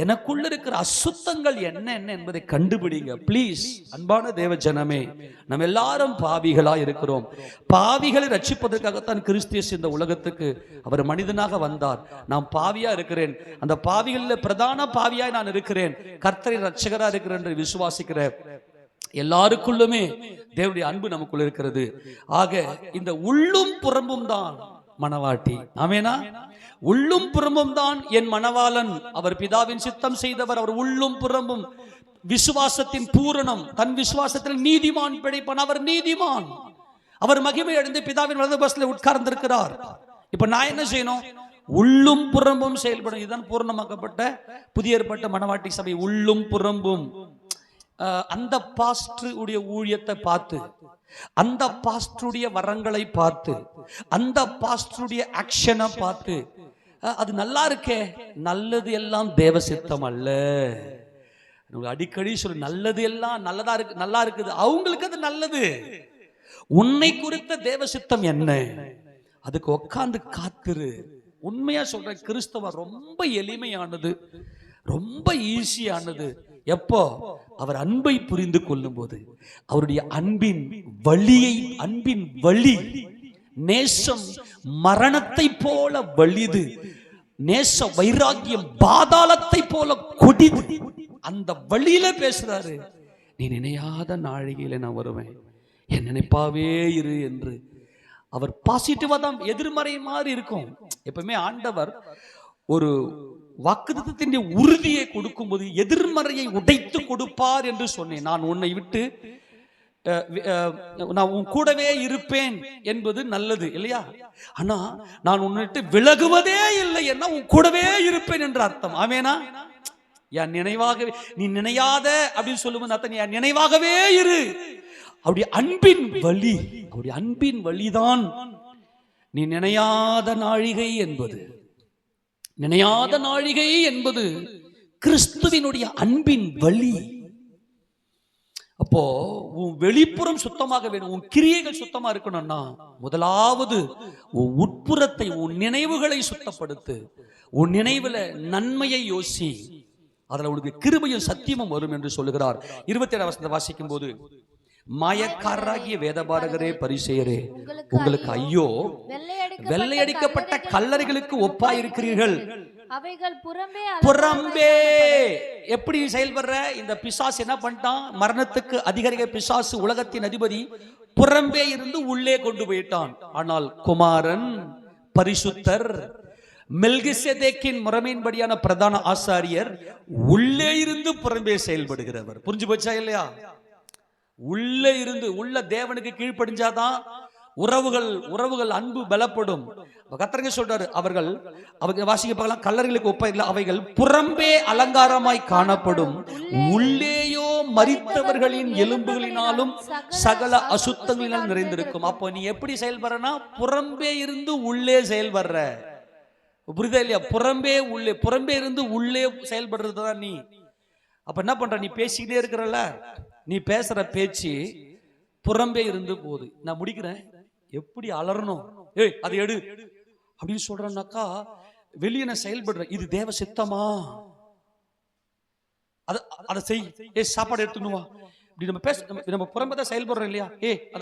Speaker 1: எனக்குள்ள இருக்கிற அசுத்தங்கள் என்ன என்பதை கண்டுபிடிங்க ப்ளீஸ். அன்பான தேவ ஜனமே, நம்ம எல்லாரும் பாவிகளா இருக்கிறோம். பாவிகளை ரட்சிப்பதற்காகத்தான் கிறிஸ்து இந்த உலகத்துக்கு அவர் மனிதனாக வந்தார். நான் பாவியா இருக்கிறேன், அந்த பாவிகளில் பிரதான பாவியாய் நான் இருக்கிறேன், கர்த்தரை ரட்சகரா இருக்கிறேன் என்று விசுவாசிக்கிற எல்லாருக்குள்ளுமே தேவனுடைய அன்பு நமக்குள்ள இருக்கிறது. ஆக இந்த உள்ளும் புறம்பும் தான் மணவாட்டி. ஆமெனா? உள்ளும் புறம்பும் தான் என் மணவாளன். அவர் பிதாவின் சித்தம் செய்தவர். அவர் உள்ளும் புறம்பும் விசுவாசத்தின் பூரணம். தன் விசுவாசத்தில் நீதிமான் பிழைப்பான். அவர் நீதிமான். அவர் மகிமை அடைந்து பிதாவின் வலது பஸ்ல உட்கார்ந்திருக்கிறார். இப்ப நான் என்ன செய்யணும்? உள்ளும் புறம்பும் செயல்படும். இதுதான் பூர்ணமாக்கப்பட்ட புதிய ஏற்பட்ட மணவாட்டி சபை. உள்ளும் புறம்பும். அந்த பாஸ்டர் உடைய ஊழியத்தை பார்த்து, அந்த பாஸ்டருடைய வரங்களை பார்த்து, அந்த பாஸ்டருடைய ஆக்ஷனை பார்த்து, அது நல்லா இருக்கே, நல்லது எல்லாம் தேவ சித்தம் அல்ல. அடிக்கடி சொல்லு, நல்லது எல்லாம் நல்லதா இருக்கு, நல்லா இருக்குது, அவங்களுக்கு அது நல்லது. உன்னை குறித்த தேவ சித்தம் என்ன? அதுக்கு உட்கார்ந்து காத்துரு. உண்மையா சொல்றேன், கிறிஸ்தவம் ரொம்ப எளிமையானது, ரொம்ப ஈஸியானது. எப்போ? அவர் அன்பை புரிந்து கொள்ளும் போது, அவருடைய அன்பின் வழியை, அன்பின் வழி, நேசம் மரணத்தை போல வலிது, நேச வைராக்கியம் பாதாளத்தை போல கொடிது. அந்த வழியில பேசுறாரு. நீ நினையாத நாழிகையில நான் வருவேன், என் நினைப்பாவே இரு என்று அவர் பாசிட்டிவா தான், எதிர்மறை மாதிரி இருக்கும். எப்பவுமே ஆண்டவர் ஒரு வாக்குத்தத்தத்தின் உறுதியை கொடுக்கும்போது எதிர்மறையை உடைத்து கொடுப்பார் என்று சொன்னேன். நான் உன்னை விட்டு நான் உன் கூடவே இருப்பேன் என்பது நல்லது இல்லையா? ஆனா நான் உன்னை விட்டு விலகுவதே இல்லை என்ன, உன் கூடவே இருப்பேன் என்று அர்த்தம். ஆமேனா? என் நினைவாகவே, நீ நினையாத அப்படின்னு சொல்லும்போது அர்த்தம் என் நினைவாகவே இரு. அவருடைய அன்பின் வழி, அவருடைய அன்பின் வழிதான் நீ நினையாத நாழிகை என்பது. நினையாத நாழிகை என்பது கிறிஸ்துவினுடைய அன்பின் வழி. அப்போ உன் வெளிப்புறம் சுத்தமாக வேணும், உன் கிரியைகள் சுத்தமா இருக்கணும்னா முதலாவது உன் உட்புறத்தை, உன் நினைவுகளை சுத்தப்படுத்து. உன் நினைவுல நன்மையை யோசி, அதுல உனக்கு கிருபையும் சத்தியமும் வரும் என்று சொல்லுகிறார். 27 வசனத்தை வாசிக்கும் போது, மாயக்காரராகிய வேதபாரகரே பரிசேயரே உங்களுக்கு ஐயோ, வெள்ளையடிக்கப்பட்ட கல்லறைகளுக்கு ஒப்பாயிருக்கிறீர்கள்.
Speaker 2: அவைகள்
Speaker 1: புறம்பே எப்படி செயல்படுற? இந்த பிசாசு என்ன பண்ணிட்டான்? மரணத்துக்கு அதிகாரிக பிசாசு, உலகத்தின் அதிபதி, புறம்பே இருந்து உள்ளே கொண்டு போயிட்டான். ஆனால் குமாரன் பரிசுத்தர் மெல்கிசேதேக்கின் முறைமையின்படியான பிரதான ஆசாரியர் உள்ளே இருந்து புறம்பே செயல்படுகிறவர். புரிஞ்சு போச்சா இல்லையா? உள்ளே இருந்து, உள்ள தேவனுக்கு கீழ்ப்படிஞ்சாதான் உறவுகள் அன்பு பலப்படும். கர்த்தர் சொல்றாரு, அவர்கள் வாசிக்க பார்க்கலாம், கல்லறைகளுக்கு ஒப்பாயில்லை, அவைகள் புறம்பே அலங்காரமாய் காணப்படும், உள்ளேயோ மரித்தவர்களின் எலும்புகளினாலும் சகல அசுத்தங்களினாலும் நிறைந்திருக்கும். அப்போ நீ எப்படி செயல்படுறனா? புறம்பே இருந்து உள்ளே செயல்படுற. புரியுதா இல்லையா? புறம்பே இருந்து உள்ளே செயல்படுறதுதான் நீ. அப்ப என்ன பண்ற? நீ பேசிக்கிட்டே இருக்கிறல்ல, நீ பேசுற பேச்சு புறம்பே இருந்து போகுது. நான் முடிக்கிறேன். எப்படி அலறணும், ஏய் அதை எடு அப்படின்னு சொல்றனாக்கா வெளியே நான் செயல்படுற, இது தேவ சித்தமா, அதை செய், சாப்பாடு எடுத்துன்னு வா, இப்படி நம்ம பேச, நம்ம புறம்பதான் செயல்படுறோம் இல்லையா?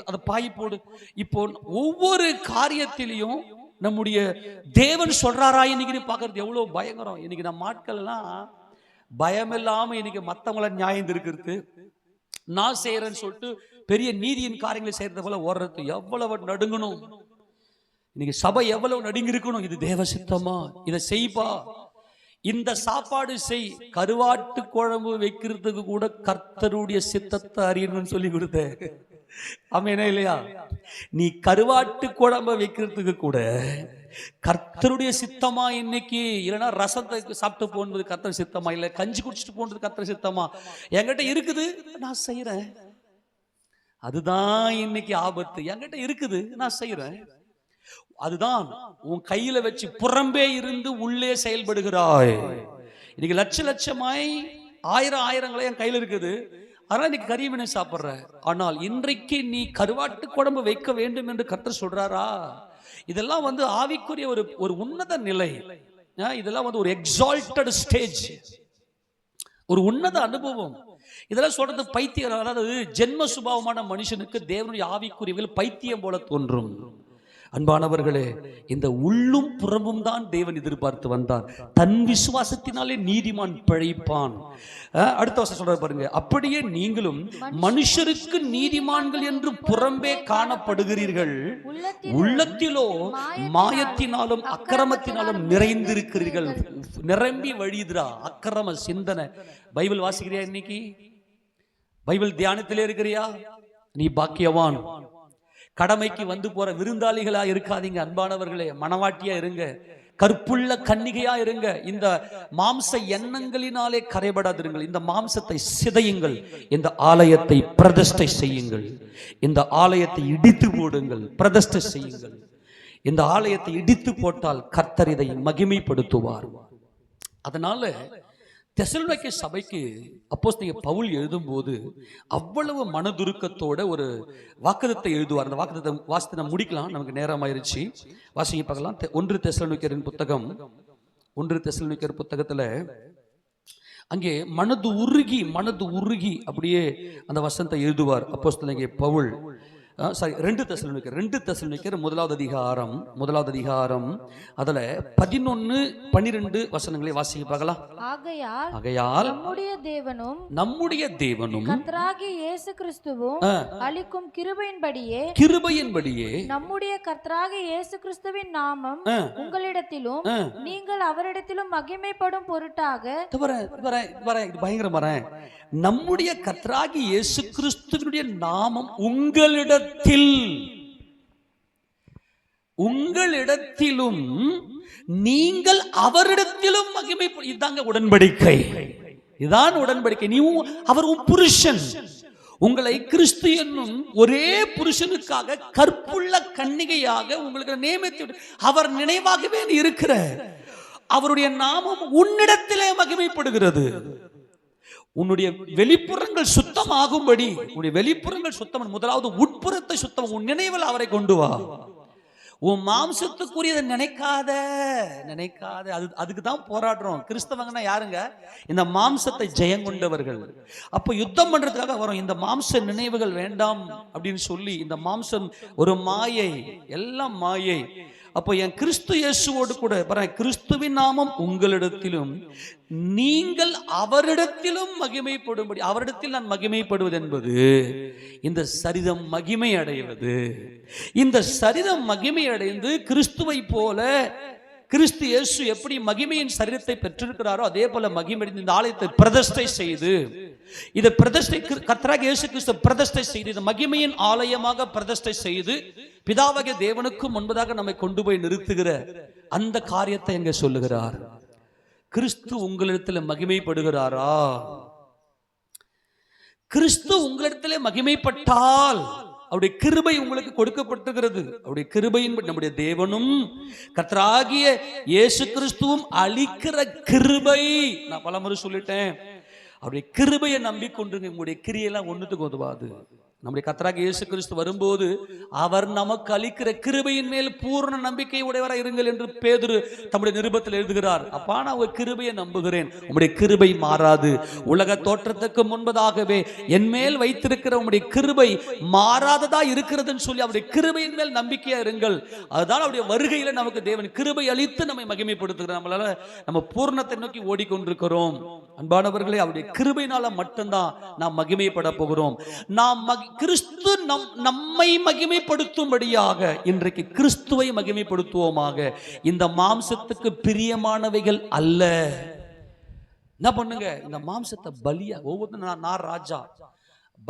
Speaker 1: அதை பாய் போடு. இப்போ ஒவ்வொரு காரியத்திலையும் நம்முடைய தேவன் சொல்றாரா இன்னைக்கு பாக்குறது எவ்வளவு பயங்கரம். இன்னைக்கு நம்ம ஆட்கள்லாம் பயம் இல்லாம இன்னைக்கு மத்தவங்கள நியாயம் இருக்கிறது, நான் செய்யறேன்னு சொல்லிட்டு பெரிய நீதியின் காரியங்களை செய்யறது போல ஓடுறது எவ்வளவு நடுங்கணும். இன்னைக்கு சபை எவ்வளவு நடுங்கி இருக்கணும். இது தேவ சித்தமா, இதை செய்ப்பா, இந்த சாப்பாடு செய். கருவாட்டு குழம்பு வைக்கிறதுக்கு கூட கர்த்தருடைய சித்தத்தை அறியணும்னு சொல்லி கொடுத்தேன். ஆமென் இல்லையா? நீ கருவாட்டு குழம்பு வைக்கிறதுக்கு கூட கர்த்தருடைய சித்தமா இன்னைக்கு, இல்லைன்னா ரசத்தை சாப்பிட்டு போனது கர்த்தர் சித்தமா, இல்ல கஞ்சி குடிச்சிட்டு போனது கர்த்தர் சித்தமா, என்கிட்ட இருக்குது நான் செய்யறேன். அதுதான் இன்னைக்கு ஆபத்து. என்கிட்ட இருக்குது நான் செய்யறேன். அதுதான் உன் கையில வச்சு புறம்பே இருந்து உள்ளே செயல்படுகிறாய். இன்னைக்கு லட்சமாய் ஆயிரங்களை என் கையில இருக்குது, அதனால இன்னைக்கு கறிமீனை சாப்பிடுற. ஆனால் இன்றைக்கு நீ கருவாட்டு குழம்பு வைக்க வேண்டும் என்று கர்த்தர் சொல்றாரா? இதெல்லாம் ஆவிக்குரிய ஒரு உன்னத நிலை. இதெல்லாம் ஒரு எக்ஸால்டட் ஸ்டேஜ், ஒரு உன்னத அனுபவம். இதெல்லாம் சொல்றது பைத்தியம். அதாவது ஜென்ம சுபாவமான மனுஷனுக்கு தேவனுடைய ஆவிக்குரியவில் பைத்தியம் போல தோன்றும். அன்பானவர்களே, இந்த உள்ளும் புறமும் தான் தேவன் எதிர்பார்த்து வந்தார். தன் விசுவாசத்தினாலே நீதிமான் பிழைப்பான். அடுத்த வசனம் சொல்ற பாருங்க, அப்படியே நீங்களும் மனுஷருக்கு நீதிமான்கள் என்று புறம்பே காணப்படுகிறீர்கள், உள்ளத்திலோ மாயத்தினாலும் அக்கிரமத்தினாலும் நிறைந்திருக்கிறீர்கள். நிரம்பி வழியுதுரா அக்கிரம சிந்தனை. பைபிள் வாசிக்கிறியா? இன்னைக்கு பைபிள் தியானத்திலே இருக்கிறியா? நீ பாக்கியவான். கடமைக்கு போற விருந்தாளிகளா இருக்காதீங்க அன்பானவர்களே. மனவாட்டியா இருங்க, கற்புள்ள கன்னிகையா இருங்க. இந்த மாம்ச எண்ணங்களினாலே கரைபடாதிருங்கள். இந்த மாம்சத்தை சிதையுங்கள், இந்த ஆலயத்தை பிரதிஷ்டை செய்யுங்கள். இந்த ஆலயத்தை இடித்து போடுங்கள், பிரதிஷ்டை செய்யுங்கள். இந்த ஆலயத்தை இடித்து போட்டால் கர்த்தர் இதை மகிமைப்படுத்துவார். அதனால தெசலோனிக்கே சபைக்கு அப்போஸ்தலன் பவுல் எழுதும்போது அவ்வளவு மனதுருக்கத்தோட ஒரு வாக்குத்தத்தத்தை எழுதுவார். அந்த வாக்குத்தத்தம் வாசித்து நம்ம முடிக்கலாம், நமக்கு நேரம் ஆயிருச்சு. வாசிங்க பார்க்கலாம். 1 தெசலோனிக்கரின் புத்தகம், 1 தெசலோனிக்கர் புத்தகத்துல அங்கே மனது உருகி அப்படியே அந்த வசனத்தை எழுதுவார் அப்போஸ்தலன் பவுல். 2 தெசலோனிக்கர் முதலாவது அதிகாரம் அதுல 11, 12 வசனங்களை வாசிக்க பார்க்கலாம். ஆகையால் நம்முடைய தேவனும்
Speaker 2: கர்த்தராகிய இயேசு கிறிஸ்துவும் அளிக்கும் கிருபையின்படியே
Speaker 1: நம்முடைய
Speaker 2: கர்த்தராகிய இயேசு கிறிஸ்துவின் நாமம் உங்களிடத்திலும் நீங்கள் அவரிடத்திலும் மகிமைப்படும் பொருட்டாக
Speaker 1: பயங்கரமான நம்முடைய கர்த்தராகிய இயேசு கிறிஸ்துவினுடைய நாமம் உங்களிடத்திலும் நீங்கள் அவரிடத்திலும் மகிமை. இதாங்க உடன்படிக்கை, இதான் உடன்படிக்கை. நீ அவர் உன் புருஷன், உங்களை கிறிஸ்து என்னும் ஒரே புருஷனுக்காக கற்புள்ள கன்னிகையாக உங்களுக்கு நியமித்து அவர் நினைவாகவே நீ இருக்கிற. அவருடைய நாமம் உன்னிடத்திலே மகிமைப்படுகிறது. உன்னுடைய வெளிப்புறங்கள் சுத்தமாகும்படி, உன்னுடைய வெளிப்புறங்கள் சுத்தம், முதலாவது உட்புறத்தை சுத்தம். உன் நினைவில் அவரை கொண்டு வா. உன் மாம்சத்துக்குரியதை நினைக்காத. அதுக்கு தான் போராடுறோம். கிறிஸ்தவங்கன்னா யாருங்க? இந்த மாம்சத்தை ஜெயங்கொண்டவர்கள். அப்ப யுத்தம் பண்றதுக்காக வரும். இந்த மாம்ச நினைவுகள் வேண்டாம் அப்படின்னு சொல்லி, இந்த மாம்சம் ஒரு மாயை, எல்லாம் மாயை. அப்போ என் கிறிஸ்து இயேசுவோடு கூட கிறிஸ்துவின் நாமம் உங்களிடத்திலும் நீங்கள் அவரிடத்திலும் மகிமைப்படும்படி. அவரிடத்தில் நான் மகிமைப்படுவது என்பது இந்த சரீரம் மகிமை அடைவது. இந்த சரீரம் மகிமை அடைந்து கிறிஸ்துவை போல, கிறிஸ்து இயேசு எப்படி மகிமையின் சரீரத்தை பெற்றிருக்கிறாரோ அதே போல மகிமை இந்த ஆலயத்தை பிரதிஷ்டை செய்து, இதை பிரதிஷ்டை கர்த்தராகிய இயேசு கிறிஸ்து பிரதிஷ்டை செய்து, இந்த மகிமையின் ஆலயமாக பிரதிஷ்டை செய்து பிதாவாகிய தேவனுக்கு முன்பதாக நம்மை கொண்டு போய் நிறுத்துகிற அந்த காரியத்தை எங்க சொல்லுகிறார்? கிறிஸ்து உங்களிடத்தில் மகிமைப்படுகிறாரா? கிறிஸ்து உங்களிடத்திலே மகிமைப்பட்டால் அவருடைய கிருபை உங்களுக்கு கொடுக்கப்பட்டிருக்கிறது. அவருடைய கிருபையின் நம்முடைய தேவனும் கர்த்தராகிய இயேசு கிறிஸ்துவும் அளிக்கிற கிருபை. நான் பலமுறை சொல்லிட்டேன், அவருடைய கிருபையை நம்பிக்கொண்டு உங்களுடைய கிரியெல்லாம் ஒண்ணுத்துக்கு உதவாது. நம்முடைய கர்த்தராகிய இயேசு கிறிஸ்து வரும்போது அவர் நமக்கு அளிக்கிற கிருபையின் மேல் பூர்ண நம்பிக்கை உடையவராக இருங்கள் என்று பேதுரு தம்முடைய நிருபத்தில் எழுதுகிறார். அப்பா, நான் உங்க கிருபையை நம்புகிறேன், உங்களுடைய கிருபை மாறாது. உலக தோற்றத்துக்கு முன்பதாகவே என் மேல் வைத்திருக்கிற உங்களுடைய கிருபை மாறாததா இருக்கிறதுன்னு சொல்லி அவருடைய கிருபையின் மேல் நம்பிக்கையா இருங்கள். அதுதான் அவருடைய வருகையில நமக்கு தேவன் கிருபை அளித்து நம்மை மகிமைப்படுத்துகிறார். நம்மளால நம்ம பூர்ணத்தை நோக்கி ஓடிக்கொண்டிருக்கிறோம். அன்பானவர்களே, அவருடைய கிருபையினால மட்டும்தான் நாம் மகிமைப்பட போகிறோம். நாம் கிறிஸ்து நம்மை மகிமைப்படுத்தும்படியாக இன்றைக்கு கிறிஸ்துவை மகிமைப்படுத்துவோமாக. இந்த மாம்சத்துக்கு பிரியமானவைகள் அல்ல. என்ன பண்ணுங்க, இந்த மாம்சத்தை பலியா ஒவ்வொருத்தரும். நான் ராஜா,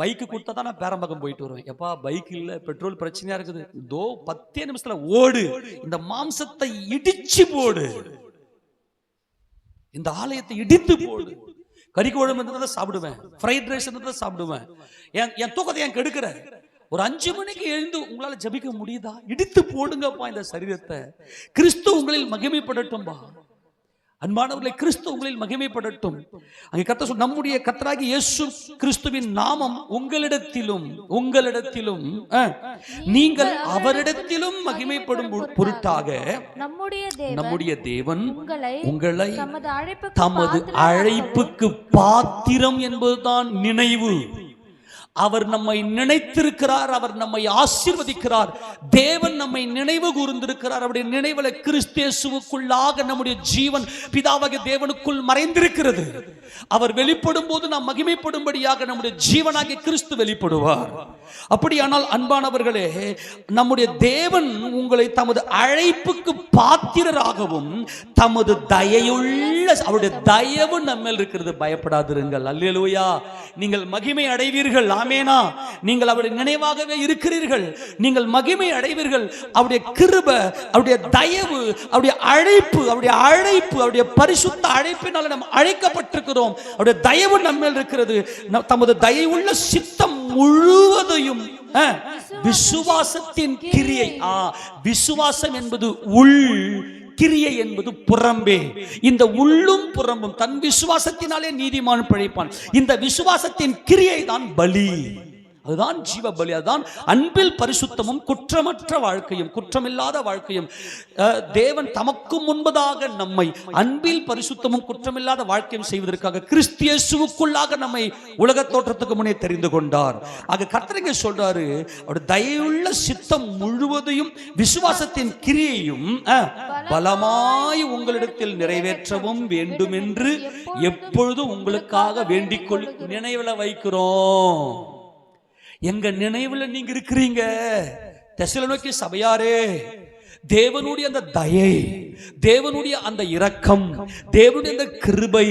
Speaker 1: பைக்கு கொடுத்தா தான் நான் பேரம்பக்கம் போயிட்டு வருவேன். எப்பா பைக் இல்ல, பெட்ரோல் பிரச்சனையா இருக்குது, இதோ 10 நிமிஷத்துல ஓடு. இந்த மாம்சத்தை இடிச்சு போடு, இந்த ஆலயத்தை இடித்து போடு. கறிக்குழம்பு இருந்ததை சாப்பிடுவேன், ஃப்ரைட் ரைஸ் இருந்ததை சாப்பிடுவேன். என் தூக்கத்தை ஏன் கெடுக்கிற? ஒரு 5 மணிக்கு எழுந்து உங்களால ஜபிக்க முடியுதா? இடித்து போடுங்கப்பா இந்த சரீரத்தை. கிறிஸ்து உங்களில் மகிமைப்படட்டும்பா. அன்பானவர்களே, கிறிஸ்து உங்களில் மகிமைப்படட்டும். அங்கே கர்த்தர் சொல், நம்முடைய கர்த்தராகிய இயேசு கிறிஸ்துவின் நாமம் உங்களிடத்திலும் நீங்கள் அவரிடத்திலும் மகிமைப்படும் பொருட்டாக நம்முடைய தேவன் உங்களை தமது அழைப்புக்கு பாத்திரம் என்பதுதான் நினைவு. அவர் நம்மை நினைத்திருக்கிறார், அவர் நம்மை ஆசீர்வதிக்கிறார். தேவன் நம்மை நினைவு கூர்ந்திருக்கிறார். அவருடைய நினைவுல கிறிஸ்து இயேசுவுக்குள்ளாக நம்முடைய ஜீவன் பிதாவாகிய தேவனுக்குள் மறைந்திருக்கிறது. அவர் வெளிப்படும் போது நாம் மகிமைப்படும்படியாக நம்முடைய ஜீவனாகிய கிறிஸ்து வெளிப்படுவார். அப்படியானால் அன்பானவர்களே, நம்முடைய தேவன் உங்களை தமது அழைப்புக்கு பாத்திரராகவும் தமது தயையுள்ள, அவருடைய தயவு நம்மேல் இருக்கிறது. பயப்படாதிருங்கள். அல்லேலூயா. நீங்கள் மகிமை அடைவீர்கள். ஆமெனா. நீங்கள் அவருடைய நினைவாகவே இருக்கிறீர்கள். நீங்கள் மகிமை அடைவீர்கள். அவருடைய கிருபை, அவருடைய தயவு, அவருடைய அழைப்பு, அவருடைய பரிசுத்த அழைப்பினால் நாம் அழைக்கப்பட்டிருக்கிறோம். அவருடைய தயவு நம்மேல் இருக்கிறது. தமது தயவுள்ள சித்தம் முழுவதையும் விசுவாசத்தின் கிரியை. விசுவாசம் என்பது உள், கிரியை என்பது புறம்பே. இந்த உள்ளும் புறம்பும் தன் விசுவாசத்தினாலே நீதிமான் பிழைப்பான். இந்த விசுவாசத்தின் கிரியை தான் பலி. அதுதான் ஜீவ பலி. அதுதான் அன்பில் பரிசுத்தமும் குற்றமற்ற வாழ்க்கையும் குற்றமில்லாத வாழ்க்கையும். தேவன் தமக்கு முன்பதாக நம்மை அன்பில் பரிசுத்தமும் குற்றமில்லாத வாழ்க்கையும் செய்வதற்காக கிறிஸ்து இயேசுவுக்குள்ளாக நம்மை உலக தோற்றத்துக்கு முன்னே தெரிந்து கொண்டார். ஆக கர்த்தர் சொல்றாரு, அவருடைய தயவுள்ள சித்தம் முழுவதையும் விசுவாசத்தின் கிரியையும் பலமாய் உங்களிடத்தில் நிறைவேற்றவும் வேண்டும் என்று எப்பொழுதும் உங்களுக்காக வேண்டிக் கொள் நினைவுல வைக்கிறோம். எங்க நினைவுல நீங்க இருக்கிறீங்க தெசலோனிக்கே சபையாரே. தேவனுடைய அந்த தயை, தேவனுடைய அந்த இரக்கம், தேவனுடைய அந்த கிருபை,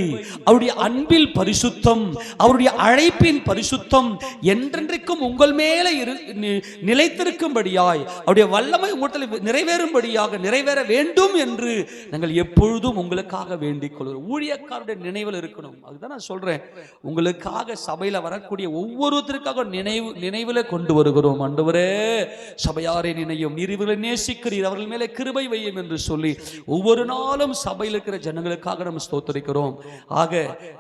Speaker 1: அவருடைய அன்பில் பரிசுத்தம், அவருடைய அழைப்பின் பரிசுத்தம் என்றென்றைக்கும் உங்கள் மேலே நிலைத்திருக்கும்படியாய், அவருடைய வல்லமை உங்களிடத்தில் நிறைவேறும்படியாக நிறைவேற வேண்டும் என்று நாங்கள் எப்பொழுதும் உங்களுக்காக வேண்டிக் கொள்கிறோம். ஊழியக்காரருடைய நினைவில் இருக்கணும். அதுதான் நான் சொல்றேன், உங்களுக்காக சபையில வரக்கூடிய ஒவ்வொருத்தருக்காக நினைவில் கொண்டு வருகிறோம். ஆண்டவரே, சபையாரை நினையும், நீர் இவர்களை நேசிக்கிறீர், அவர்கள் மேலே கிருபை வையும் என்று சொல்லி ஒவ்வொரு நாளும் சபையில் இருக்கிற ஜனங்களுக்காக நம்ம ஸ்தோத்திரிக்கிறோம். ஆக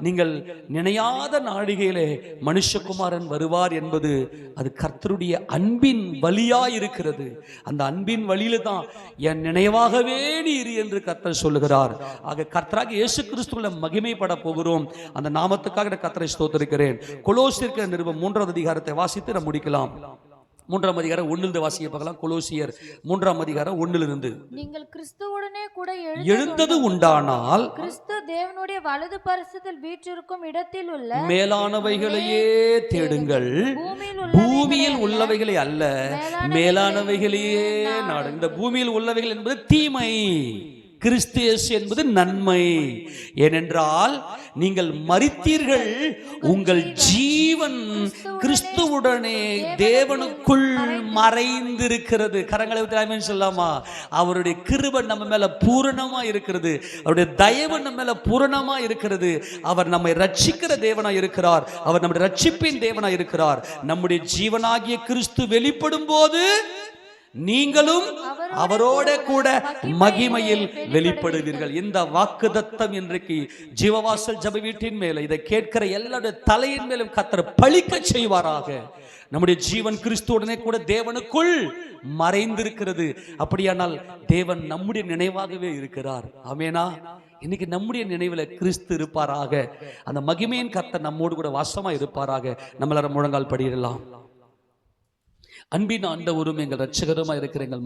Speaker 1: நீங்கள் நினையாத நாழிகையிலே மனுஷகுமாரன் வருவார் என்பது அது கர்த்தருடைய அன்பின் வழியாய் இருக்கிறது. அந்த அன்பின் வழியில தான் என் நினைவாகவே நீர் என்று கர்த்தர் சொல்லுகிறார். ஆக கர்த்தராக இயேசு கிறிஸ்துவின் மகிமைப்பட போகிறோம். அந்த நாமத்துக்காக கர்த்தரை ஸ்தோத்திரிக்கிறேன். கொலோசியர் நிருபம் 3ஆம் அதிகாரத்தை வாசித்து நம்ம முடிக்கலாம். 3ஆம் அதிகாரம் 1 வாசிக்க பார்க்கலாம். கொலோசியர் 3ஆம் அதிகாரம் 1
Speaker 2: நீங்கள் கிறிஸ்துவுடனே கூட
Speaker 1: எழுந்தது உண்டானால்
Speaker 2: கிறிஸ்து தேவனுடைய வலது பரிசத்தில் வீற்றிருக்கும் இடத்தில் உள்ள
Speaker 1: மேலானவைகளையே தேடுங்கள், பூமியில் உள்ளவைகளை அல்ல, மேலானவைகளையே நாடுங்கள். இந்த பூமியில் உள்ளவைகள் என்பது தீமை, கிறிஸ்து இயேசு என்பது நன்மை. ஏனென்றால் நீங்கள் மரித்தீர்கள், உங்கள் ஜீவன் கிறிஸ்துவுடனே தேவனுக்குள் மறைந்திருக்கிறது. கரங்களை ஆமென் சொல்லாமா? அவருடைய கிருபை நம்ம மேல பூரணமா இருக்கிறது, அவருடைய தயவு நம்ம மேல பூரணமா இருக்கிறது. அவர் நம்மை ரட்சிக்கிற தேவனா இருக்கிறார், அவர் நம்முடைய ரட்சிப்பின் தேவனா இருக்கிறார். நம்முடைய ஜீவனாகிய கிறிஸ்து வெளிப்படும் போது நீங்களும் அவரோட கூட மகிமையில் வெளிப்படுவீர்கள். இந்த வாக்குத்தத்தம் இன்றைக்கு ஜீவவாசல் ஜெப வீட்டின் மேல இதை கேட்கிற எல்லாருடைய தலையின் மேலும் கர்த்தர் பலிக்க செய்வாராக. நம்முடைய ஜீவன் கிறிஸ்துவுடனே கூட தேவனுக்குள் மறைந்திருக்கிறது. அப்படியானால் தேவன் நம்முடைய நினைவாகவே இருக்கிறார். ஆமெனா? இன்னைக்கு நம்முடைய நினைவுல கிறிஸ்து இருப்பாராக. அந்த மகிமையின் கர்த்தர் நம்மோடு கூட வாசமா இருப்பாராக. நம்மளால முழங்கால் படியிடலாம். அன்பின் ஆண்டவரும் எங்கள் இரட்சகருமாய் இருக்கிற எங்கள்